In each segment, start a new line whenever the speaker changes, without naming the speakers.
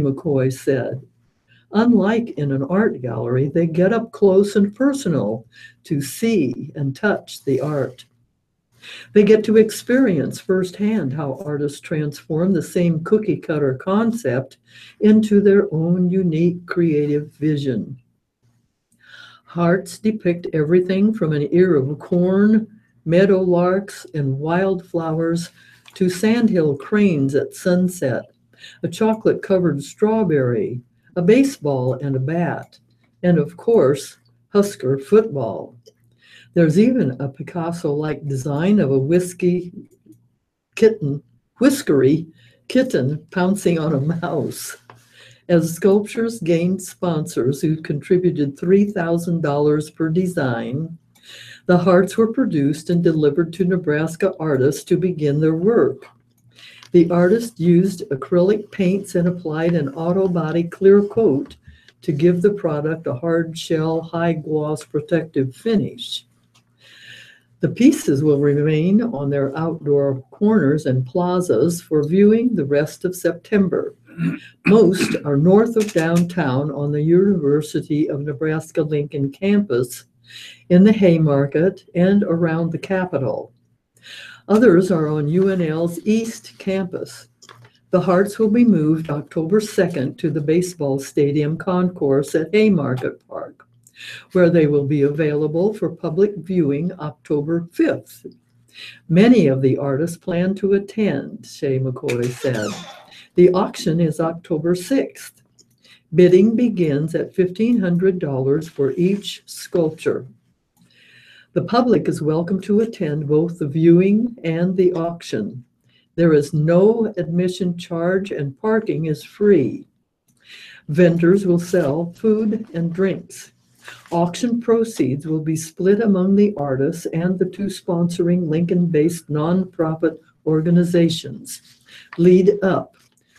McCoy said. Unlike in an art gallery, they get up close and personal to see and touch the art. They get to experience firsthand how artists transform the same cookie cutter concept into their own unique creative vision. Hearts depict everything from an ear of corn, meadowlarks, and wildflowers to sandhill cranes at sunset, a chocolate-covered strawberry, a baseball and a bat, and of course, Husker football. There's even a Picasso-like design of a whiskery kitten pouncing on a mouse. As sculptures gained sponsors who contributed $3,000 per design, the hearts were produced and delivered to Nebraska artists to begin their work. The artist used acrylic paints and applied an auto body clear coat to give the product a hard shell, high gloss protective finish. The pieces will remain on their outdoor corners and plazas for viewing the rest of September. Most are north of downtown on the University of Nebraska-Lincoln campus, in the Haymarket, and around the Capitol. Others are on UNL's East Campus. The hearts will be moved October 2nd to the baseball stadium concourse at Haymarket Park, where they will be available for public viewing October 5th. Many of the artists plan to attend, Shay McCoy said. The auction is October 6th. Bidding begins at $1,500 for each sculpture. The public is welcome to attend both the viewing and the auction. There is no admission charge and parking is free. Vendors will sell food and drinks. Auction proceeds will be split among the artists and the two sponsoring Lincoln-based nonprofit organizations, Lead Up,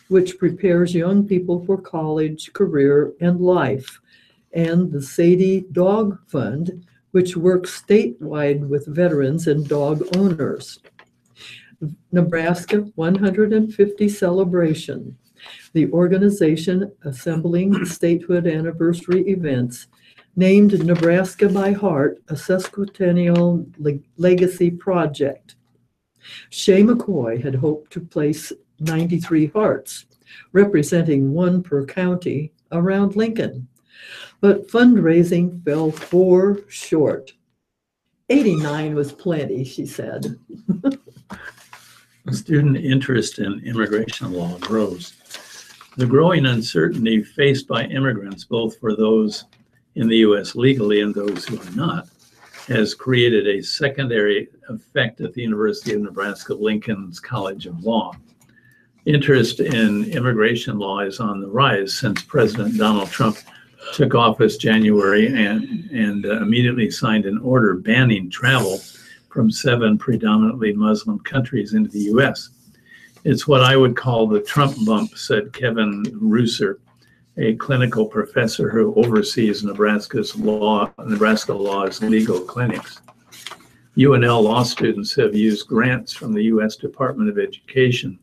which prepares young people for college, career, and life, and the Sadie Dog Fund, which works statewide with veterans and dog owners. Nebraska 150 Celebration, the organization assembling statehood anniversary events, named Nebraska by Heart a sesquicentennial legacy project. Shay McCoy had hoped to place 93 hearts, representing one per county, around Lincoln, but fundraising fell 4 short. 89 was plenty, she said.
Student interest in immigration law grows. The growing uncertainty faced by immigrants, both for those in the U.S. legally and those who are not, has created a secondary effect at the University of Nebraska-Lincoln's College of Law. Interest in immigration law is on the rise since President Donald Trump took office January and immediately signed an order banning travel from 7 predominantly Muslim countries into the U.S. It's what I would call the Trump bump, said Kevin Reuser, a clinical professor who oversees Nebraska law's legal clinics. UNL law students have used grants from the U.S. Department of Education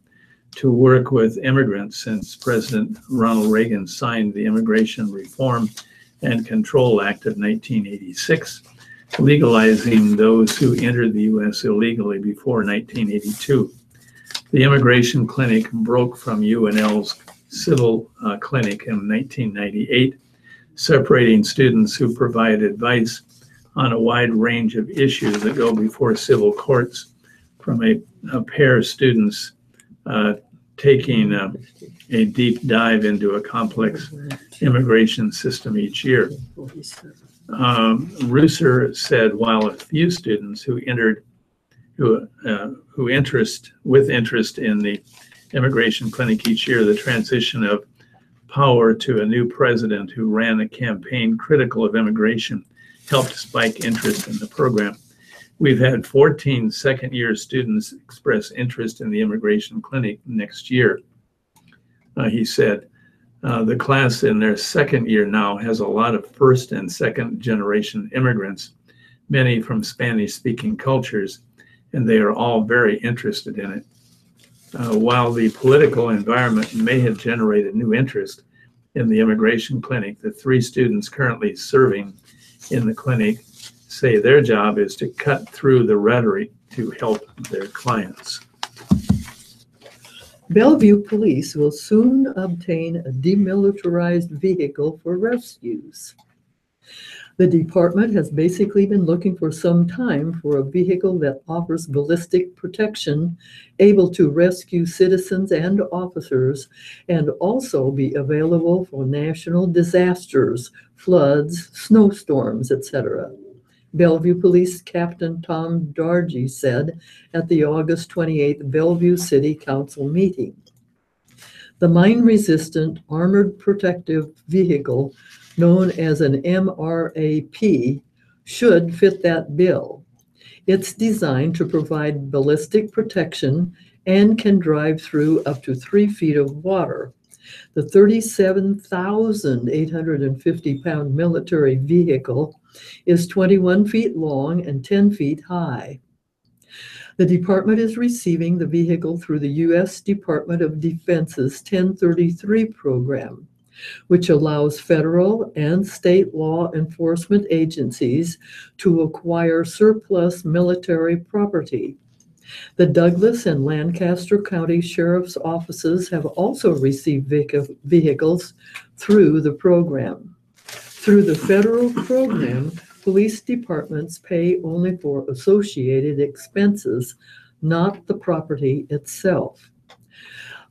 to work with immigrants since President Ronald Reagan signed the Immigration Reform and Control Act of 1986, legalizing those who entered the U.S. illegally before 1982. The immigration clinic broke from UNL's civil clinic in 1998, separating students who provide advice on a wide range of issues that go before civil courts from a pair of students taking a deep dive into a complex immigration system each year. Reuser said while a few students with interest in the immigration clinic each year, the transition of power to a new president who ran a campaign critical of immigration helped spike interest in the program. We've had 14 second-year students express interest in the immigration clinic next year, he said. The class in their second year now has a lot of first and second generation immigrants, many from Spanish-speaking cultures, and they are all very interested in it. While the political environment may have generated new interest in the immigration clinic, the 3 students currently serving in the clinic say their job is to cut through the rhetoric to help their clients.
Bellevue police will soon obtain a demilitarized vehicle for rescues. The department has basically been looking for some time for a vehicle that offers ballistic protection, able to rescue citizens and officers, and also be available for national disasters, floods, snowstorms, etc. Bellevue Police Captain Tom Dargy said at the August 28th Bellevue City Council meeting. The mine-resistant armored protective vehicle, known as an MRAP, should fit that bill. It's designed to provide ballistic protection and can drive through up to 3 feet of water. The 37,850-pound military vehicle is 21 feet long and 10 feet high. The department is receiving the vehicle through the U.S. Department of Defense's 1033 program, which allows federal and state law enforcement agencies to acquire surplus military property. The Douglas and Lancaster County Sheriff's offices have also received vehicles through the program. Through the federal program, police departments pay only for associated expenses, not the property itself.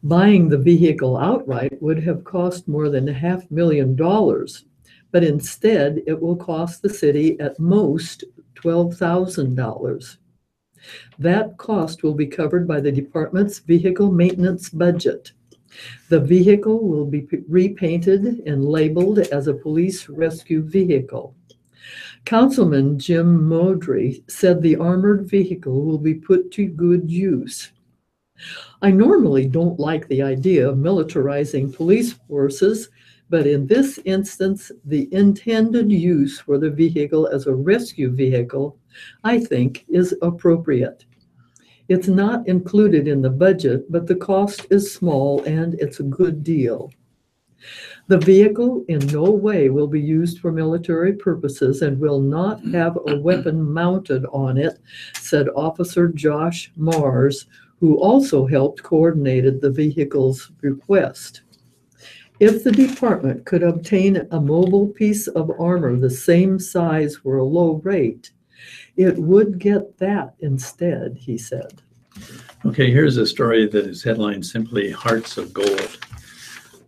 Buying the vehicle outright would have cost more than $500,000, but instead it will cost the city at most $12,000. That cost will be covered by the department's vehicle maintenance budget. The vehicle will be repainted and labeled as a police rescue vehicle. Councilman Jim Modry said the armored vehicle will be put to good use. I normally don't like the idea of militarizing police forces, but in this instance, the intended use for the vehicle as a rescue vehicle, I think, is appropriate. It's not included in the budget, but the cost is small and it's a good deal. The vehicle in no way will be used for military purposes and will not have a weapon mounted on it, said Officer Josh Mars, who also helped coordinate the vehicle's request. If the department could obtain a mobile piece of armor the same size for a low rate, it would get that instead, he said.
Okay, here's a story that is headlined simply Hearts of Gold.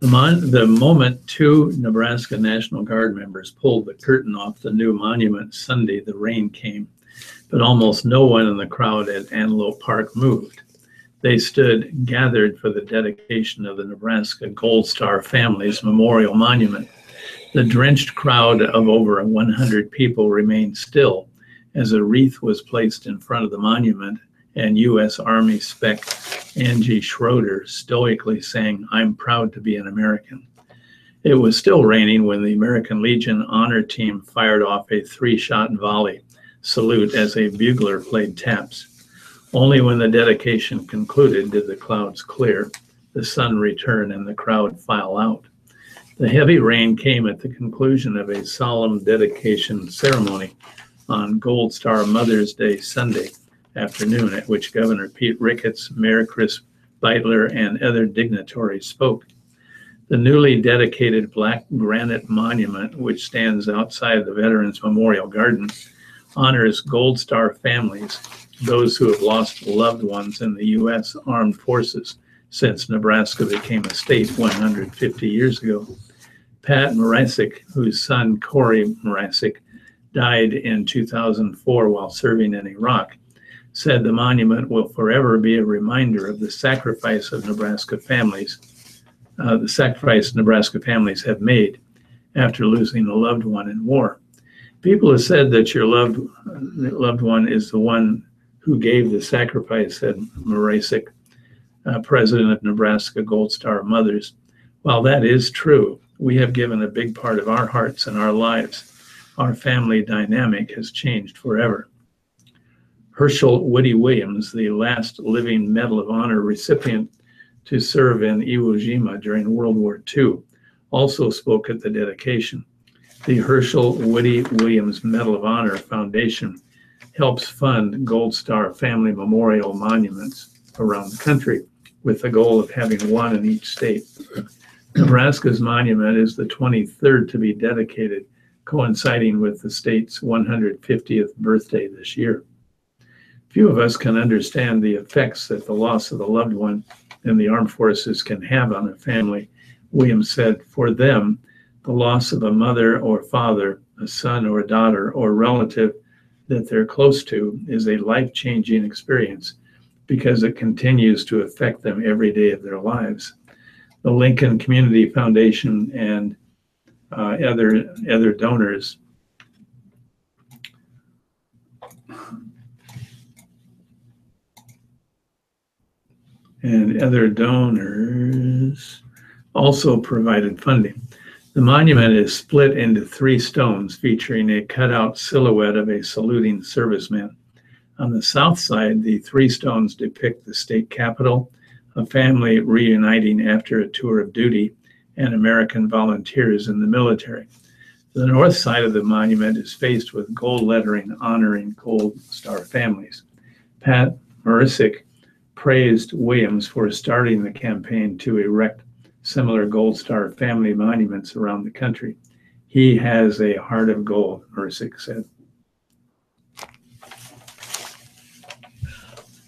The moment 2 Nebraska National Guard members pulled the curtain off the new monument Sunday, the rain came, but almost no one in the crowd at Antelope Park moved. They stood gathered for the dedication of the Nebraska Gold Star Families Memorial Monument. The drenched crowd of over 100 people remained still as a wreath was placed in front of the monument and U.S. Army Spec Angie Schroeder stoically sang, "I'm proud to be an American." It was still raining when the American Legion honor team fired off a 3-shot volley salute as a bugler played taps. Only when the dedication concluded did the clouds clear, the sun return, and the crowd file out. The heavy rain came at the conclusion of a solemn dedication ceremony on Gold Star Mother's Day Sunday afternoon, at which Governor Pete Ricketts, Mayor Chris Beitler, and other dignitaries spoke. The newly dedicated black granite monument, which stands outside the Veterans Memorial Garden, honors Gold Star families, those who have lost loved ones in the U.S. Armed Forces since Nebraska became a state 150 years ago. Pat Marasick, whose son Corey Marasick died in 2004 while serving in Iraq, said the monument will forever be a reminder of the sacrifice of Nebraska families, Nebraska families have made after losing a loved one in war. People have said that your loved one is the one who gave the sacrifice, said Marasick, president of Nebraska Gold Star Mothers. While that is true, we have given a big part of our hearts and our lives. Our family dynamic has changed forever. Herschel Woody Williams, the last living Medal of Honor recipient to serve in Iwo Jima during World War II, also spoke at the dedication. The Herschel Woody Williams Medal of Honor Foundation helps fund Gold Star family memorial monuments around the country, with the goal of having one in each state. Nebraska's monument is the 23rd to be dedicated, coinciding with the state's 150th birthday this year. Few of us can understand the effects that the loss of a loved one in the armed forces can have on a family. Williams said, for them, the loss of a mother or father, a son or daughter, or relative that they're close to is a life-changing experience because it continues to affect them every day of their lives. The Lincoln Community Foundation and other donors also provided funding. The monument is split into 3 stones featuring a cutout silhouette of a saluting serviceman. On the south side, the 3 stones depict the state capitol, a family reuniting after a tour of duty, and American volunteers in the military. The north side of the monument is faced with gold lettering honoring Gold Star families. Pat Marisick praised Williams for starting the campaign to erect similar Gold Star family monuments around the country. He has a heart of gold, Marisick said.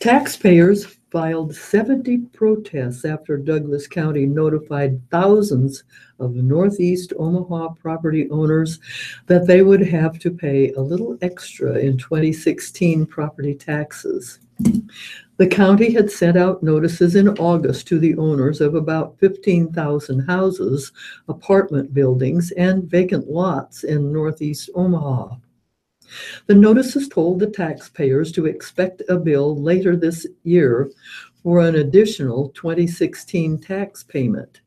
Taxpayers filed 70 protests after Douglas County notified thousands of Northeast Omaha property owners that they would have to pay a little extra in 2016 property taxes. The county had sent out notices in August to the owners of about 15,000 houses, apartment buildings, and vacant lots in Northeast Omaha. The notices told the taxpayers to expect a bill later this year for an additional 2016 tax payment.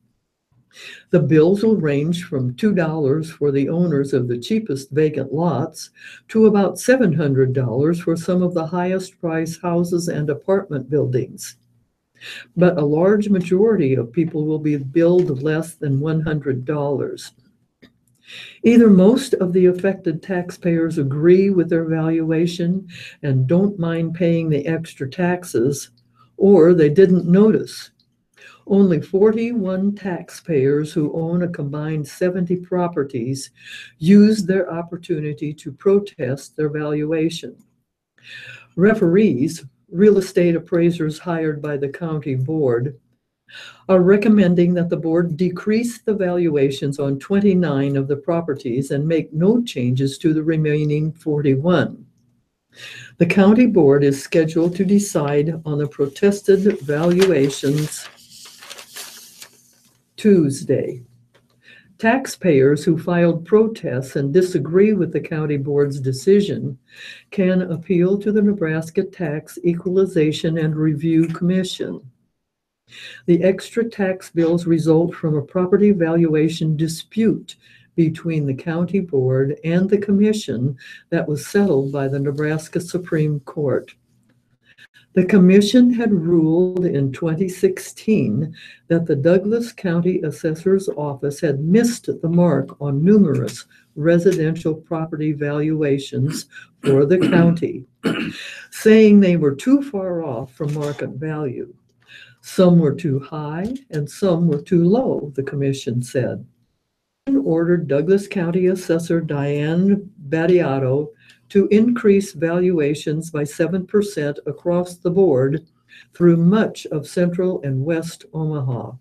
The bills will range from $2 for the owners of the cheapest vacant lots to about $700 for some of the highest priced houses and apartment buildings. But a large majority of people will be billed less than $100. Either most of the affected taxpayers agree with their valuation and don't mind paying the extra taxes, or they didn't notice. Only 41 taxpayers who own a combined 70 properties used their opportunity to protest their valuation. Referees, real estate appraisers hired by the county board, are recommending that the board decrease the valuations on 29 of the properties and make no changes to the remaining 41. The county board is scheduled to decide on the protested valuations Tuesday. Taxpayers who filed protests and disagree with the county board's decision can appeal to the Nebraska Tax Equalization and Review Commission. The extra tax bills result from a property valuation dispute between the county board and the commission that was settled by the Nebraska Supreme Court. The commission had ruled in 2016 that the Douglas County Assessor's Office had missed the mark on numerous residential property valuations for the county, saying they were too far off from market value. Some were too high and some were too low, the commission said. Ordered Douglas County Assessor Diane Battiato to increase valuations by 7% across the board through much of central and west Omaha.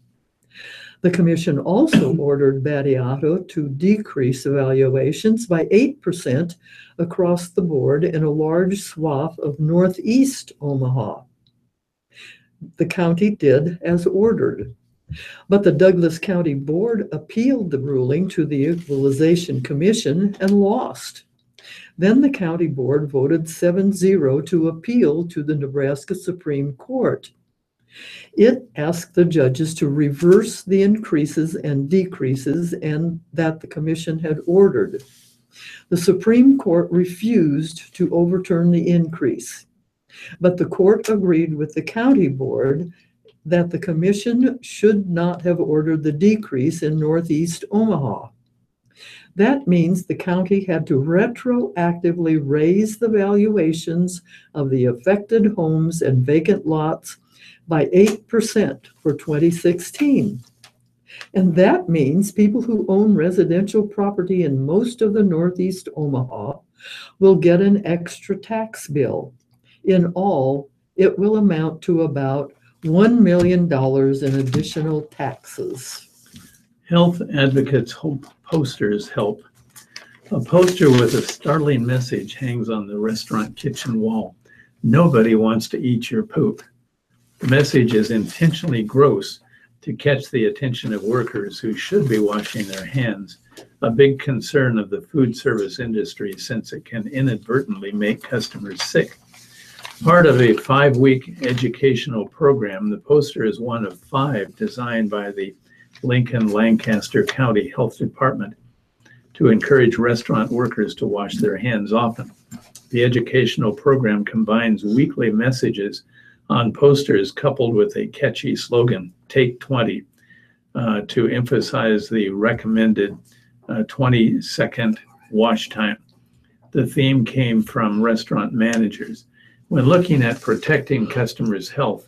The commission also ordered Battiato to decrease valuations by 8% across the board in a large swath of northeast Omaha. The county did as ordered. But the Douglas County Board appealed the ruling to the Equalization Commission and lost. Then the county board voted 7-0 to appeal to the Nebraska Supreme Court. It asked the judges to reverse the increases and decreases and that the commission had ordered. The Supreme Court refused to overturn the increase. But the court agreed with the county board that the commission should not have ordered the decrease in Northeast Omaha. That means the county had to retroactively raise the valuations of the affected homes and vacant lots by 8% for 2016. And that means people who own residential property in most of the Northeast Omaha will get an extra tax bill. In all, it will amount to about $1 million in additional taxes.
Health advocates' posters help. A poster with a startling message hangs on the restaurant kitchen wall. Nobody wants to eat your poop. The message is intentionally gross to catch the attention of workers who should be washing their hands, a big concern of the food service industry since it can inadvertently make customers sick. Part of a 5-week educational program, the poster is one of 5 designed by the Lincoln-Lancaster County Health Department to encourage restaurant workers to wash their hands often. The educational program combines weekly messages on posters coupled with a catchy slogan, Take 20, to emphasize the recommended 20-second wash time. The theme came from restaurant managers. When looking at protecting customers' health,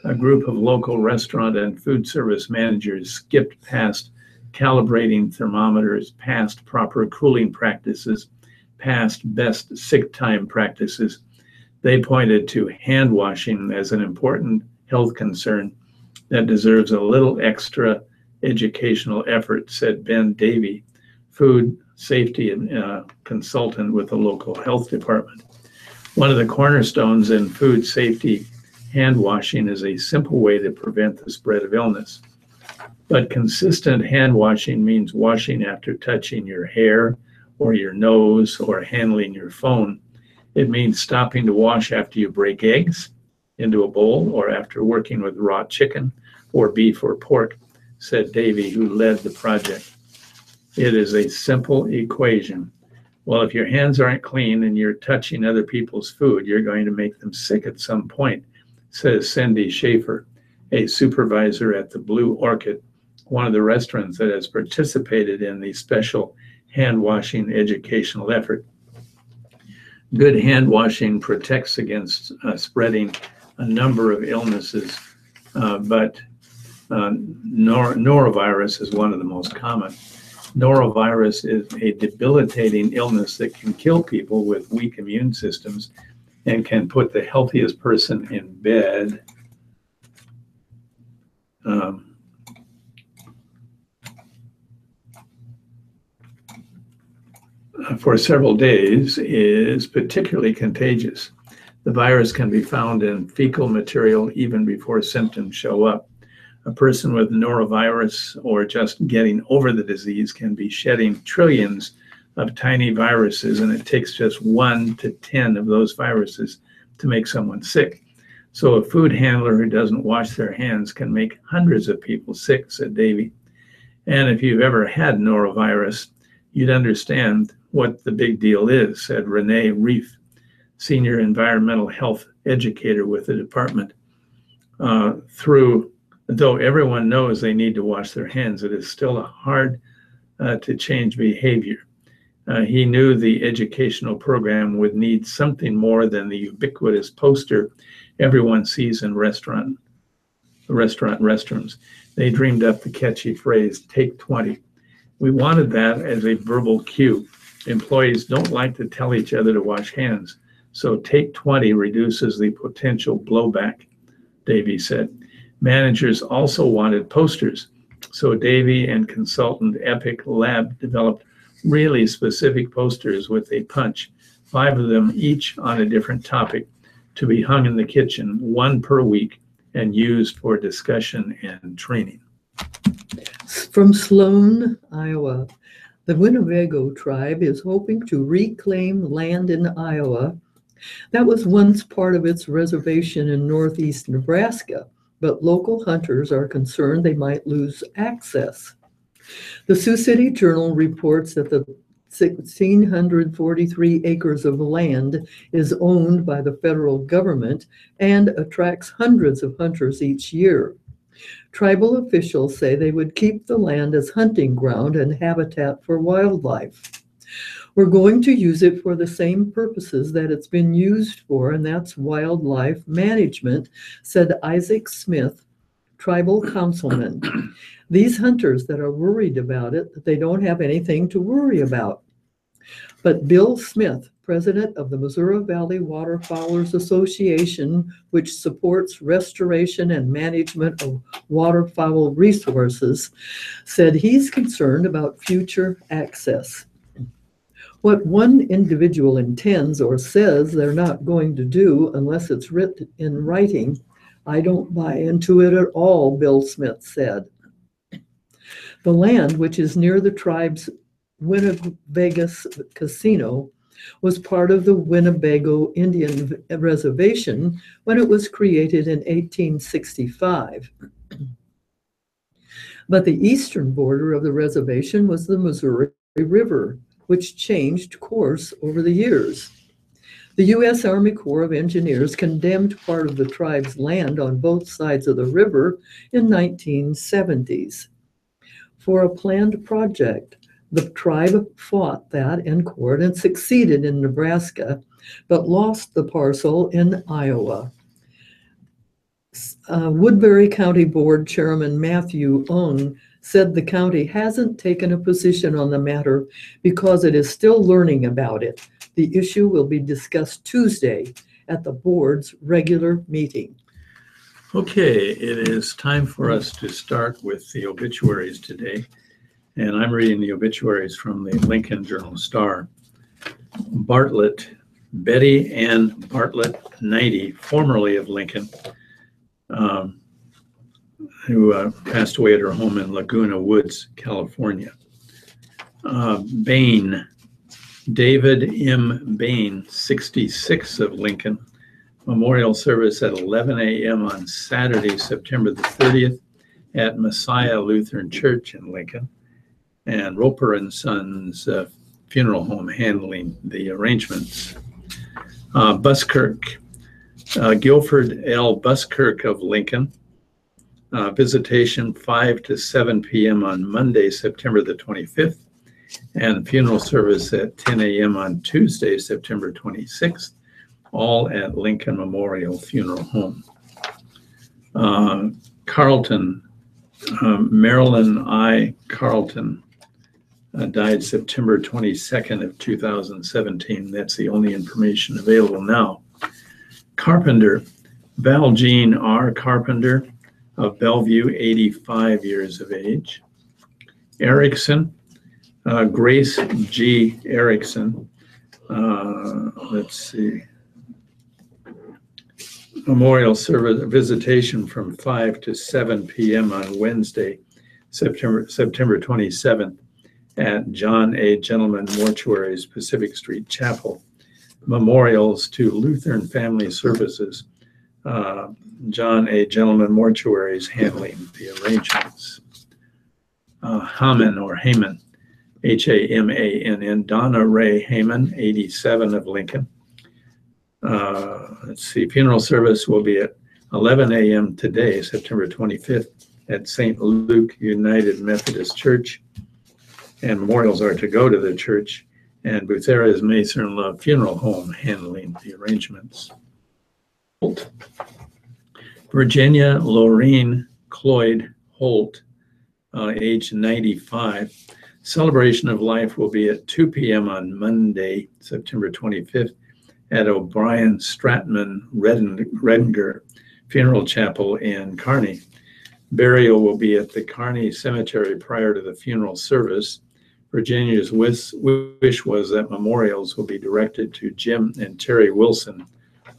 a group of local restaurant and food service managers skipped past calibrating thermometers, past proper cooling practices, past best sick time practices. They pointed to hand washing as an important health concern that deserves a little extra educational effort, said Ben Davey, food safety consultant with the local health department. One of the cornerstones in food safety hand washing is a simple way to prevent the spread of illness. But consistent hand washing means washing after touching your hair or your nose or handling your phone. It means stopping to wash after you break eggs into a bowl or after working with raw chicken or beef or pork, said Davey, who led the project. It is a simple equation. Well, if your hands aren't clean and you're touching other people's food, you're going to make them sick at some point, says Cindy Schaefer, a supervisor at the Blue Orchid, one of the restaurants that has participated in the special hand washing educational effort. Good hand washing protects against spreading a number of illnesses, but norovirus is one of the most common. Norovirus is a debilitating illness that can kill people with weak immune systems and can put the healthiest person in bed for several days, is particularly contagious. The virus can be found in fecal material even before symptoms show up. A person with norovirus or just getting over the disease can be shedding trillions of tiny viruses, and it takes just 1 to 10 of those viruses to make someone sick. So a food handler who doesn't wash their hands can make hundreds of people sick, said Davey. And if you've ever had norovirus, you'd understand what the big deal is, said Renee Reif, senior environmental health educator with the department. Though everyone knows they need to wash their hands, it is still hard to change behavior. He knew the educational program would need something more than the ubiquitous poster everyone sees in restaurant restrooms. They dreamed up the catchy phrase, Take 20. We wanted that as a verbal cue. Employees don't like to tell each other to wash hands, so Take 20 reduces the potential blowback, Davey said. Managers also wanted posters, so Davey and consultant Epic Lab developed really specific posters with a punch, 5 of them each on a different topic, to be hung in the kitchen, 1 per week, and used for discussion and training.
From Sloan, Iowa, the Winnebago tribe is hoping to reclaim land in Iowa that was once part of its reservation in northeast Nebraska, but local hunters are concerned they might lose access. The Sioux City Journal reports that the 1,643 acres of land is owned by the federal government and attracts hundreds of hunters each year. Tribal officials say they would keep the land as hunting ground and habitat for wildlife. We're going to use it for the same purposes that it's been used for, and that's wildlife management, said Isaac Smith, tribal councilman. These hunters that are worried about it, they don't have anything to worry about. But Bill Smith, president of the Missouri Valley Waterfowlers Association, which supports restoration and management of waterfowl resources, said he's concerned about future access. What one individual intends or says they're not going to do unless it's written in writing, I don't buy into it at all, Bill Smith said. The land, which is near the tribe's Winnebago Casino, was part of the Winnebago Indian Reservation when it was created in 1865. But the eastern border of the reservation was the Missouri River, which changed course over the years. The U.S. Army Corps of Engineers condemned part of the tribe's land on both sides of the river in 1970s. For a planned project, the tribe fought that in court and succeeded in Nebraska, but lost the parcel in Iowa. Woodbury County Board Chairman Matthew Ung said the county hasn't taken a position on the matter because it is still learning about it. The issue will be discussed Tuesday at the board's regular meeting.
Okay, it is time for us to start with the obituaries today. And I'm reading the obituaries from the Lincoln Journal-Star. Bartlett, Betty Ann Bartlett, 90, formerly of Lincoln, who passed away at her home in Laguna Woods, California. Bain, David M. Bain, 66 of Lincoln. Memorial service at 11 a.m. on Saturday, September the 30th at Messiah Lutheran Church in Lincoln. And Roper and Sons Funeral Home handling the arrangements. Buskirk, Guilford L. Buskirk of Lincoln. Visitation 5 to 7 p.m. on Monday, September the 25th, and funeral service at 10 a.m. on Tuesday, September 26th, all at Lincoln Memorial Funeral Home. Carlton, Marilyn I. Carlton, died September 22nd of 2017. That's the only information available now. Carpenter, Val Jean R. Carpenter of Bellevue, 85 years of age. Erickson, Grace G. Erickson, let's see. Memorial service visitation from 5 to 7 p.m. on Wednesday, September 27th at John A. Gentleman Mortuaries, Pacific Street Chapel. Memorials to Lutheran Family Services, John A. Gentleman Mortuaries handling the arrangements. Hamann or Hayman, Hamann, Donna Ray Hayman, 87 of Lincoln. Let's see, funeral service will be at 11 a.m. today, September 25th, at St. Luke United Methodist Church. And memorials are to go to the church, and Buceras Mason Love Funeral Home handling the arrangements. Holt. Virginia Lorraine Cloyd Holt, age 95. Celebration of life will be at 2 p.m. on Monday, September 25th, at O'Brien Stratman Redinger Funeral Chapel in Kearney. Burial will be at the Kearney Cemetery prior to the funeral service. Virginia's wish was that memorials will be directed to Jim and Terry Wilson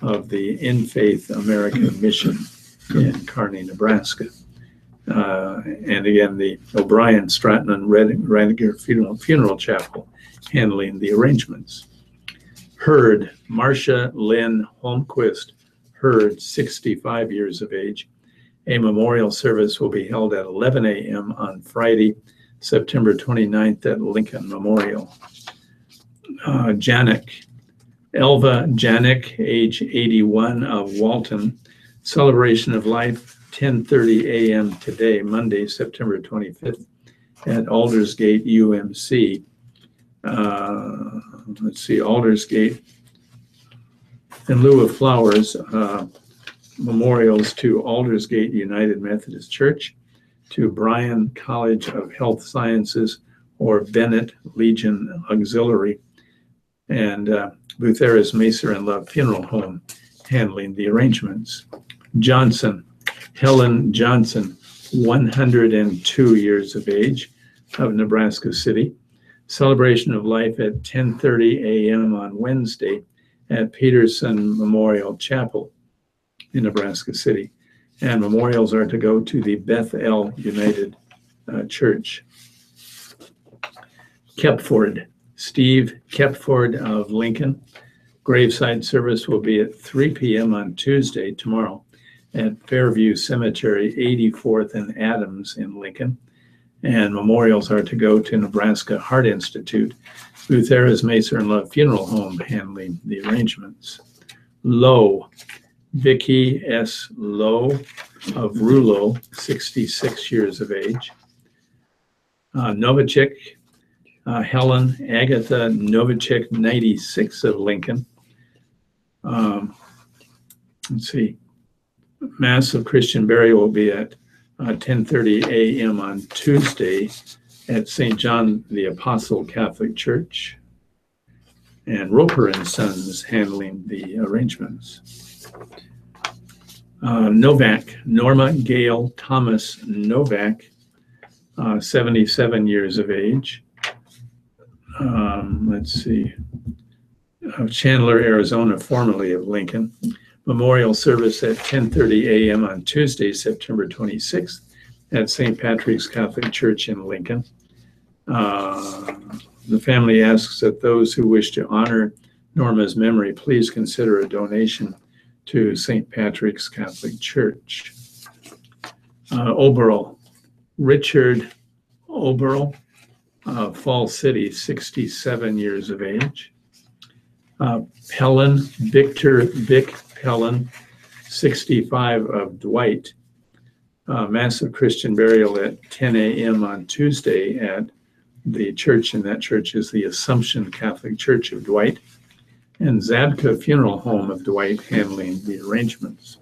of the In Faith American Mission in Kearney, Nebraska. And again, the O'Brien Stratman Redinger Funeral Chapel handling the arrangements. Hurd, Marcia Lynn Holmquist Hurd, 65 years of age. A memorial service will be held at 11 a.m. on Friday, September 29th at Lincoln Memorial. Elva Janik, age 81, of Walton. Celebration of life, 10:30 a.m. today, Monday, September 25th, at Aldersgate UMC. Let's see, Aldersgate. In lieu of flowers, memorials to Aldersgate United Methodist Church, to Bryan College of Health Sciences or Bennett Legion Auxiliary, and Butheras Macer and Love Funeral Home handling the arrangements. Johnson, Helen Johnson, 102 years of age, of Nebraska City. Celebration of life at 10:30 a.m. on Wednesday at Peterson Memorial Chapel in Nebraska City. And memorials are to go to the Bethel United Church. Kepford, Steve Kepford of Lincoln. Graveside service will be at 3 p.m. on Tuesday, tomorrow, at Fairview Cemetery, 84th and Adams in Lincoln. And memorials are to go to Nebraska Heart Institute, Butheras Macer and Love Funeral Home handling the arrangements. Lowe, Vicki S. Lowe of Rulo, 66 years of age. Novacek, Helen Agatha Novacek, 96 of Lincoln. Let's see. Mass of Christian burial will be at 10:30 a.m. on Tuesday at St. John the Apostle Catholic Church. And Roper and Sons handling the arrangements. Novak, Norma Gail Thomas Novak, 77 years of age. Let's see. Chandler, Arizona, formerly of Lincoln. Memorial service at 10:30 a.m. on Tuesday, September 26th at St. Patrick's Catholic Church in Lincoln. The family asks that those who wish to honor Norma's memory please consider a donation to St. Patrick's Catholic Church. Oberl, Richard Oberl, Falls City, 67 years of age. Helen, Victor Vic Helen, 65 of Dwight. Massive Christian burial at 10 a.m. on Tuesday at the church, and that church is the Assumption Catholic Church of Dwight. And Zabka Funeral Home of Dwight handling the arrangements.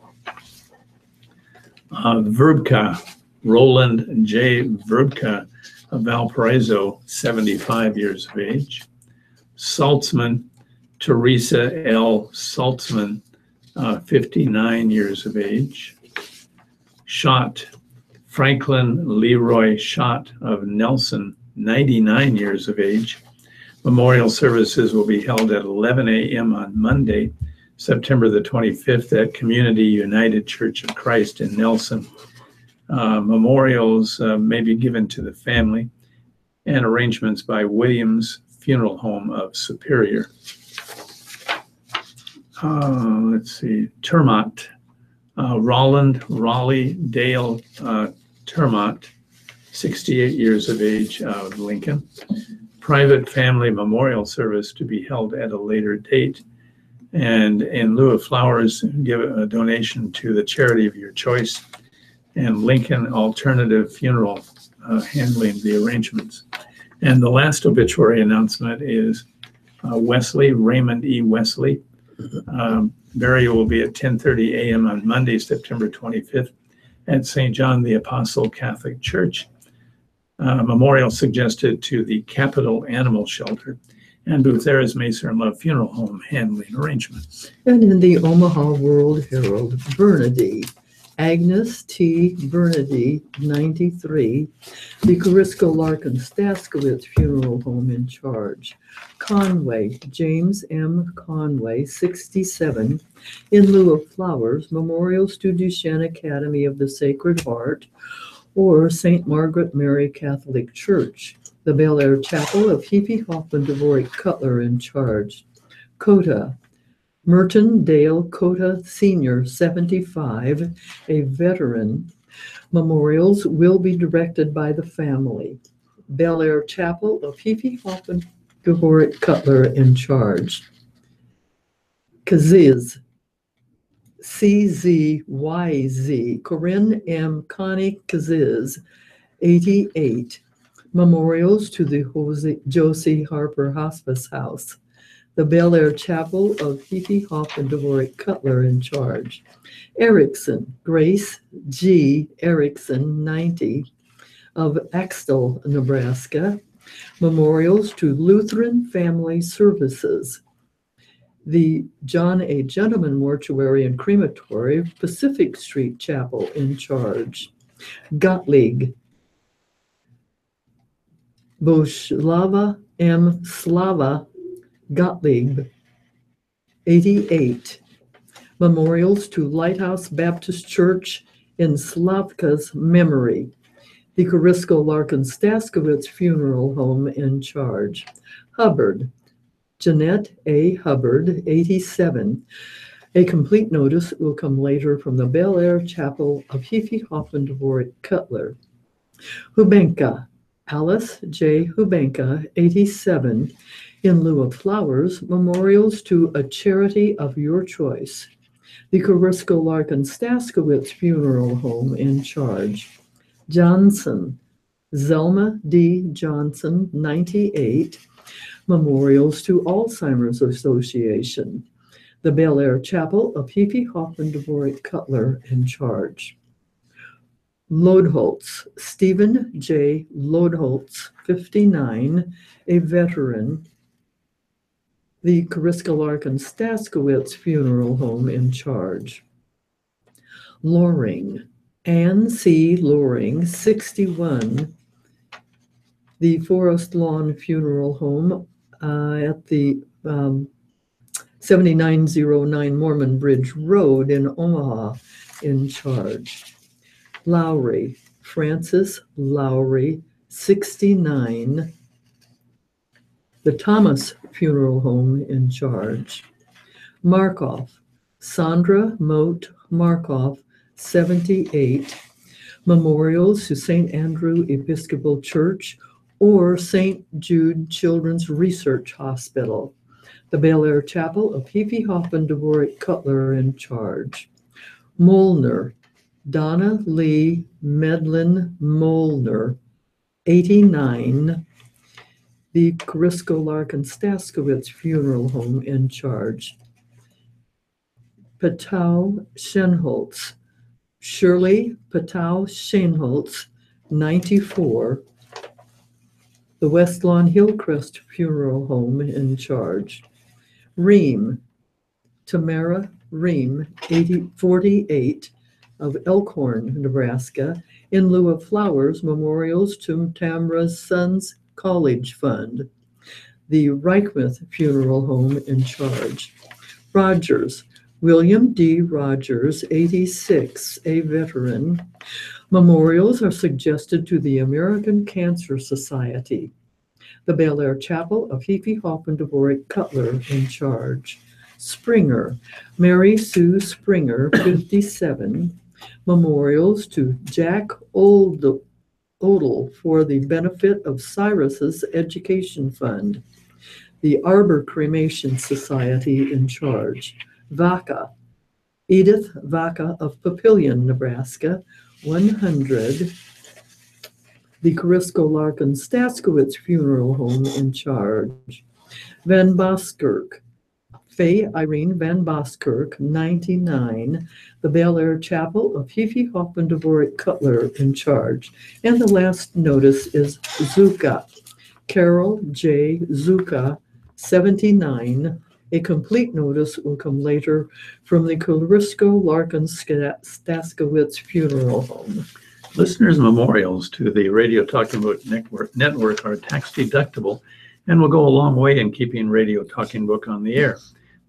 Verbka, Roland J. Verbka of Valparaiso, 75 years of age. Saltzman, Teresa L. Saltzman, 59 years of age. Schott, Franklin Leroy Schott of Nelson, 99 years of age. Memorial services will be held at 11 a.m. on Monday, September the 25th at Community United Church of Christ in Nelson. Memorials may be given to the family, and arrangements by Williams Funeral Home of Superior. Let's see, Termont, Roland Raleigh Dale Termont, 68 years of age, of Lincoln. Private family memorial service to be held at a later date. And in lieu of flowers, give a donation to the charity of your choice. And Lincoln Alternative Funeral handling the arrangements. And the last obituary announcement is Wesley, Raymond E. Wesley. Burial will be at 10:30 a.m. on Monday, September 25th at St. John the Apostle Catholic Church. Memorial suggested to the Capitol Animal Shelter and Butheras Macer and Love Funeral Home handling arrangements.
And in the Omaha World Herald, Bernady, Agnes T. Bernady, 93, the Corisco Larkin Staskowitz Funeral Home in charge. Conway, James M. Conway, 67, in lieu of flowers, memorials to Duchesne Academy of the Sacred Heart or St. Margaret Mary Catholic Church. The Bel Air Chapel of Heapy Hoffman Dvorak Cutler in charge. Cota, Merton Dale Cota Sr., 75, a veteran. Memorials will be directed by the family. Bel Air Chapel of Heapy Hoffman Dvorak Cutler in charge. Kaziz, CZYZ, Corinne M. Connie Kaziz, 88. Memorials to the Josie Harper Hospice House. The Bel Air Chapel of Fifi Hoff and Dvorak Cutler in charge. Erickson, Grace G. Erickson, 90, of Axtell, Nebraska. Memorials to Lutheran Family Services. The John A. Gentleman Mortuary and Crematory, Pacific Street Chapel in charge. Gottlieb, Boslava M. Slava Gottlieb, 88. Memorials to Lighthouse Baptist Church in Slavka's memory. The Korisko Larkin Staskowitz Funeral Home in charge. Hubbard, Jeanette A. Hubbard, 87. A complete notice will come later from the Bel Air Chapel of Fifi Hoffman Dvorak Cutler. Hubenka, Alice J. Hubenka, 87. In lieu of flowers, memorials to a charity of your choice. The Korisko Larkin Staskowitz Funeral Home in charge. Johnson, Zelma D. Johnson, 98. Memorials to Alzheimer's Association. The Bel Air Chapel of Fifi Hoffman Dvorak Cutler in charge. Lodholtz, Stephen J. Lodholtz, 59, a veteran. The Korisko Larkin Staskowitz Funeral Home in charge. Loring, Ann C. Loring, 61, the Forest Lawn Funeral Home at the 7909 Mormon Bridge Road in Omaha in charge. Lowry, Francis Lowry, 69, the Thomas Funeral Home in charge. Markoff, Sandra Moat Markoff, 78. Memorials to St. Andrew Episcopal Church or St. Jude Children's Research Hospital. The Bel Air Chapel of Fifi Hoffman Dvorak Cutler in charge. Molnar, Donna Lee Medlin Molnar, 89. The Korisko Larkin Staskowitz Funeral Home in charge. Patow Schenholz, Shirley Patow Schenholz, 94. The West Lawn Hillcrest Funeral Home in charge. Ream, Tamara Ream, 48, of Elkhorn, Nebraska. In lieu of flowers, memorials to Tamara's Sons College Fund. The Reichmuth Funeral Home in charge. Rogers, William D. Rogers, 86, a veteran. Memorials are suggested to the American Cancer Society. The Bel Air Chapel of Fifi Hoffman Dvorak Cutler in charge. Springer, Mary Sue Springer, 57. Memorials to Jack Odell for the benefit of Cyrus's Education Fund. The Arbor Cremation Society in charge. Vaca, Edith Vaca of Papillion, Nebraska, 100. The Korisko Larkin Staskowitz Funeral Home in charge. Van Boskirk, Faye Irene Van Boskirk, 99. The Bel Air Chapel of Fifi Hoffman Dvorak Cutler in charge. And the last notice is Zuka, Carol J. Zuka, 79. A complete notice will come later from the Korisko Larkin Staskowitz Funeral Home.
Listeners' memorials to the Radio Talking Book Network are tax deductible and will go a long way in keeping Radio Talking Book on the air.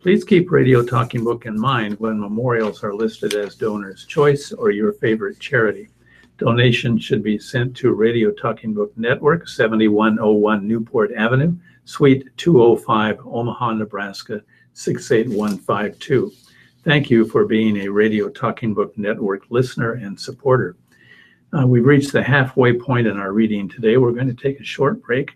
Please keep Radio Talking Book in mind when memorials are listed as donor's choice or your favorite charity. Donations should be sent to Radio Talking Book Network, 7101 Newport Avenue, Suite 205, Omaha, Nebraska, 68152. Thank you for being a Radio Talking Book Network listener and supporter. We've reached the halfway point in our reading today. We're going to take a short break.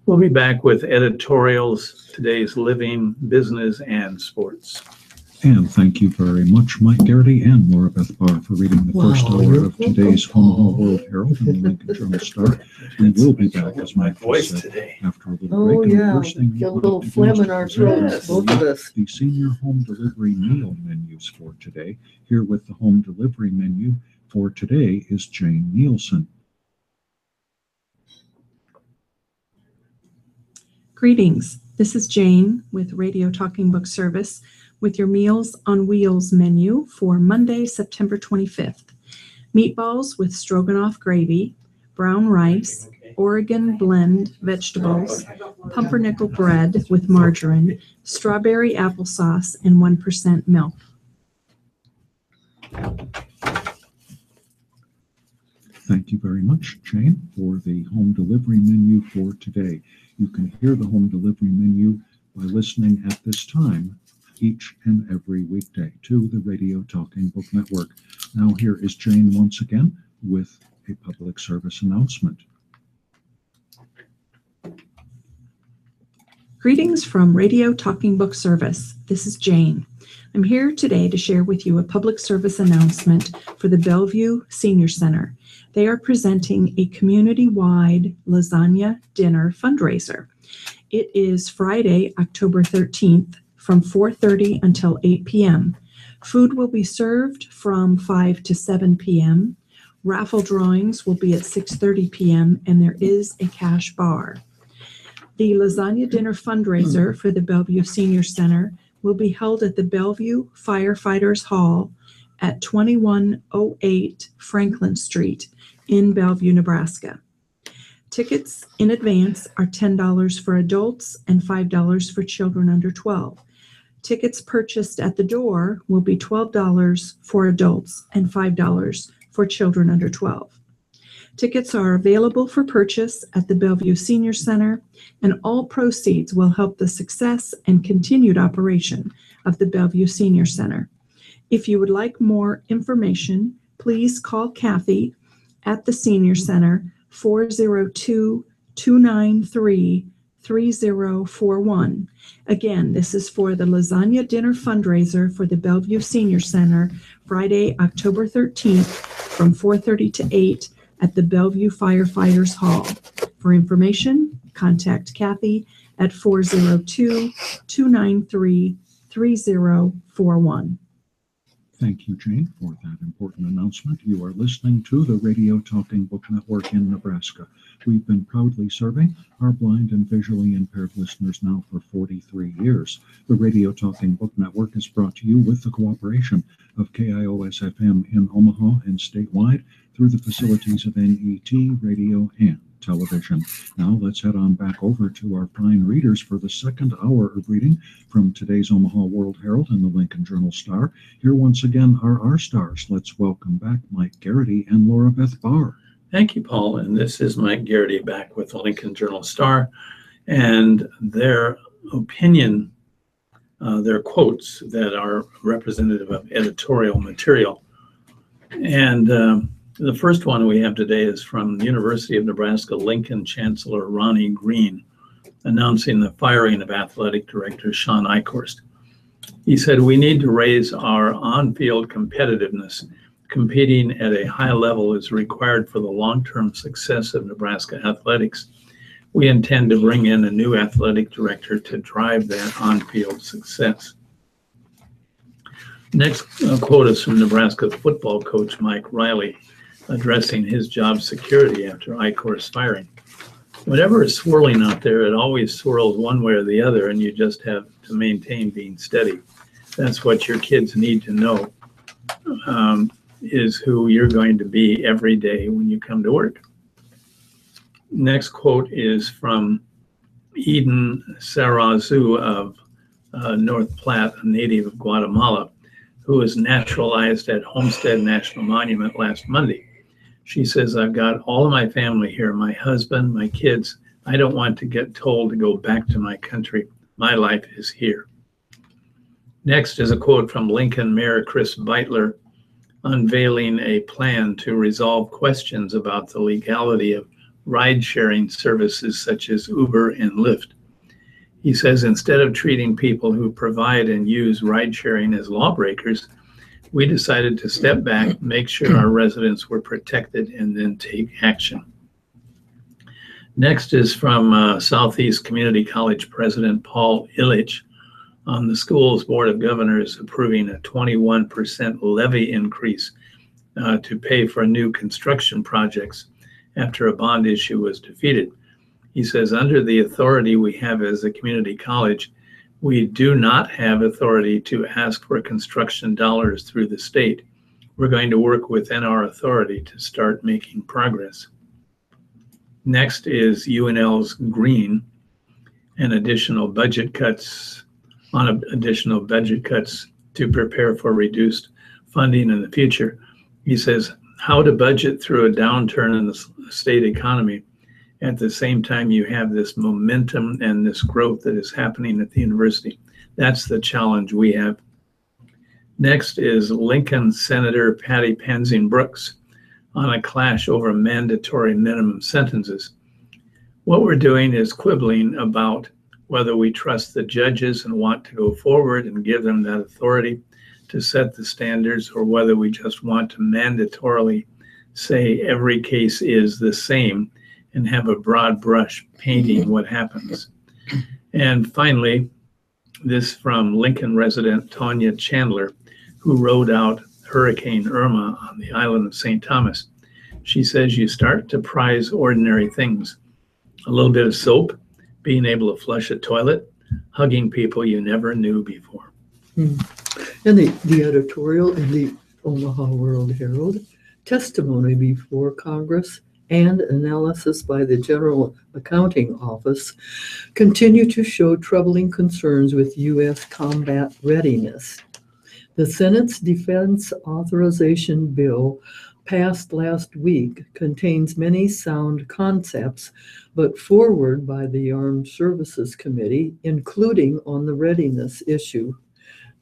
We'll be back with editorials, today's living, business, and sports.
And thank you very much, Mike Garrity and Laura Beth Barr, for reading the first hour of today's Omaha World Herald and the Lincoln Journal-Star. We will be back, as Mike said, after a little break. And the first thing
get a little phlegm in our throats, both of us.
The senior home delivery meal menus for today. Here with the home delivery menu for today is Jane Nielsen.
Greetings. This is Jane with Radio Talking Book Service with your Meals on Wheels menu for Monday, September 25th. Meatballs with stroganoff gravy, brown rice, Oregon blend vegetables, pumpernickel bread with margarine, strawberry applesauce, and 1% milk.
Thank you very much, Jane, for the home delivery menu for today. You can hear the home delivery menu by listening at this time each and every weekday to the Radio Talking Book Network. Now here is Jane once again with a public service announcement.
Greetings from Radio Talking Book Service. This is Jane. I'm here today to share with you a public service announcement for the Bellevue Senior Center. They are presenting a community-wide lasagna dinner fundraiser. It is Friday, October 13th from 4:30 until 8 p.m. Food will be served from 5 to 7 p.m. Raffle drawings will be at 6:30 p.m. and there is a cash bar. The lasagna dinner fundraiser for the Bellevue Senior Center will be held at the Bellevue Firefighters Hall at 2108 Franklin Street in Bellevue, Nebraska. Tickets in advance are $10 for adults and $5 for children under 12. Tickets purchased at the door will be $12 for adults and $5 for children under 12. Tickets are available for purchase at the Bellevue Senior Center, and all proceeds will help the success and continued operation of the Bellevue Senior Center. If you would like more information, please call Kathy at the Senior Center, 402-293-3041. Again, this is for the lasagna dinner fundraiser for the Bellevue Senior Center, Friday, October 13th from 4:30 to 8 at the Bellevue Firefighters Hall. For information, contact Kathy at 402-293-3041.
Thank you, Jane, for that important announcement. You are listening to the Radio Talking Book Network in Nebraska. We've been proudly serving our blind and visually impaired listeners now for 43 years. The Radio Talking Book Network is brought to you with the cooperation of KIOS-FM in Omaha and statewide through the facilities of NET Radio and Television. Now let's head on back over to our fine readers for the second hour of reading from today's Omaha World Herald and the Lincoln Journal-Star. Here once again are our stars. Let's welcome back Mike Garrity and Laura Beth Barr.
Thank you, Paul. And this is Mike Garrity back with the Lincoln Journal-Star and their opinion, their quotes that are representative of editorial material. And the first one we have today is from the University of Nebraska Lincoln Chancellor Ronnie Green, announcing the firing of athletic director Sean Eichhorst. He said, "We need to raise our on-field competitiveness. Competing at a high level is required for the long-term success of Nebraska athletics. We intend to bring in a new athletic director to drive that on-field success." Next quote is from Nebraska football coach Mike Riley, addressing his job security after Eichhorst's firing. "Whatever is swirling out there, it always swirls one way or the other, and you just have to maintain being steady. That's what your kids need to know, is who you're going to be every day when you come to work." Next quote is from Eden Sarazu of North Platte, a native of Guatemala, who was naturalized at Homestead National Monument last Monday. She says, "I've got all of my family here, my husband, my kids. I don't want to get told to go back to my country. My life is here." Next is a quote from Lincoln Mayor Chris Beitler, unveiling a plan to resolve questions about the legality of ride-sharing services such as Uber and Lyft. He says instead of treating people who provide and use ride-sharing as lawbreakers, we decided to step back, make sure our residents were protected, and then take action. Next is from Southeast Community College President Paul Illich on the school's Board of Governors approving a 21% levy increase to pay for new construction projects after a bond issue was defeated. He says, under the authority we have as a community college, we do not have authority to ask for construction dollars through the state. We're going to work within our authority to start making progress. Next is UNL's Green and additional budget cuts to prepare for reduced funding in the future. He says, how to budget through a downturn in the state economy at the same time you have this momentum and this growth that is happening at the university. That's the challenge we have. Next is Lincoln Senator Patty Pansing Brooks on a clash over mandatory minimum sentences. What we're doing is quibbling about whether we trust the judges and want to go forward and give them that authority to set the standards, or whether we just want to mandatorily say every case is the same and have a broad brush painting what happens. And finally, this from Lincoln resident Tonya Chandler, who rode out Hurricane Irma on the island of St. Thomas. She says you start to prize ordinary things. A little bit of soap, being able to flush a toilet, hugging people you never knew before.
And the editorial in the Omaha World Herald, testimony before Congress and analysis by the General Accounting Office continue to show troubling concerns with U.S. combat readiness. The Senate's Defense Authorization Bill, passed last week, contains many sound concepts, but forward by the Armed Services Committee, including on the readiness issue.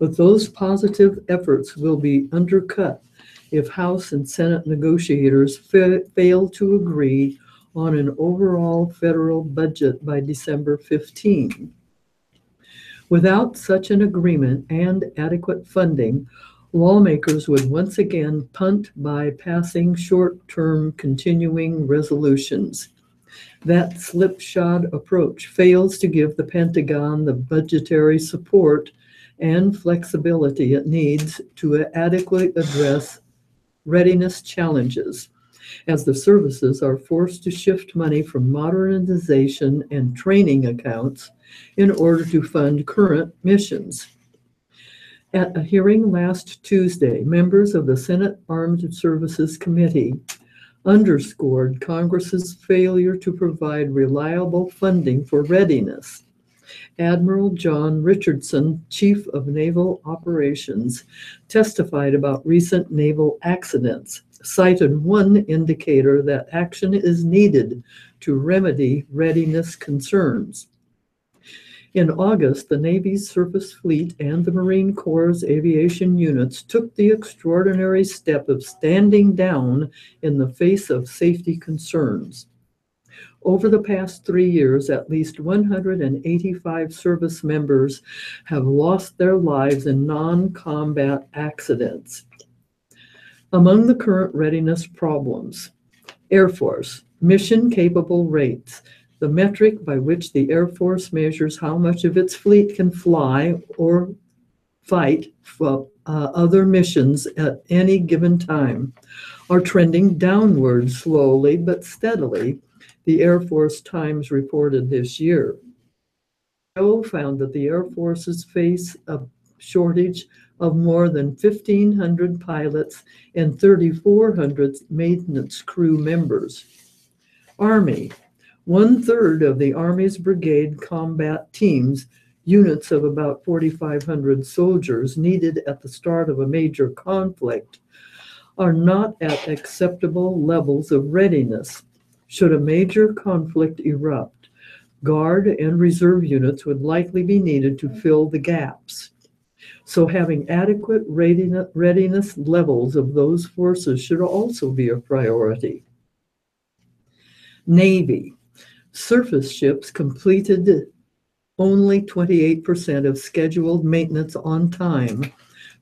But those positive efforts will be undercut if House and Senate negotiators fail to agree on an overall federal budget by December 15. Without such an agreement and adequate funding, lawmakers would once again punt by passing short-term continuing resolutions. That slipshod approach fails to give the Pentagon the budgetary support and flexibility it needs to adequately address readiness challenges, as the services are forced to shift money from modernization and training accounts in order to fund current missions. At a hearing last Tuesday, members of the Senate Armed Services Committee underscored Congress's failure to provide reliable funding for readiness. Admiral John Richardson, Chief of Naval Operations, testified about recent naval accidents, cited one indicator that action is needed to remedy readiness concerns. In August, the Navy's Surface Fleet and the Marine Corps' aviation units took the extraordinary step of standing down in the face of safety concerns. Over the past 3 years, at least 185 service members have lost their lives in non-combat accidents. Among the current readiness problems, Air Force, mission-capable rates, the metric by which the Air Force measures how much of its fleet can fly or fight for other missions at any given time, are trending downward slowly but steadily, the Air Force Times reported this year. Joe found that the Air Forces face a shortage of more than 1,500 pilots and 3,400 maintenance crew members. Army, 1/3 of the Army's brigade combat teams, units of about 4,500 soldiers needed at the start of a major conflict, are not at acceptable levels of readiness. Should a major conflict erupt, Guard and Reserve units would likely be needed to fill the gaps. So having adequate readiness levels of those forces should also be a priority. Navy. Surface ships completed only 28% of scheduled maintenance on time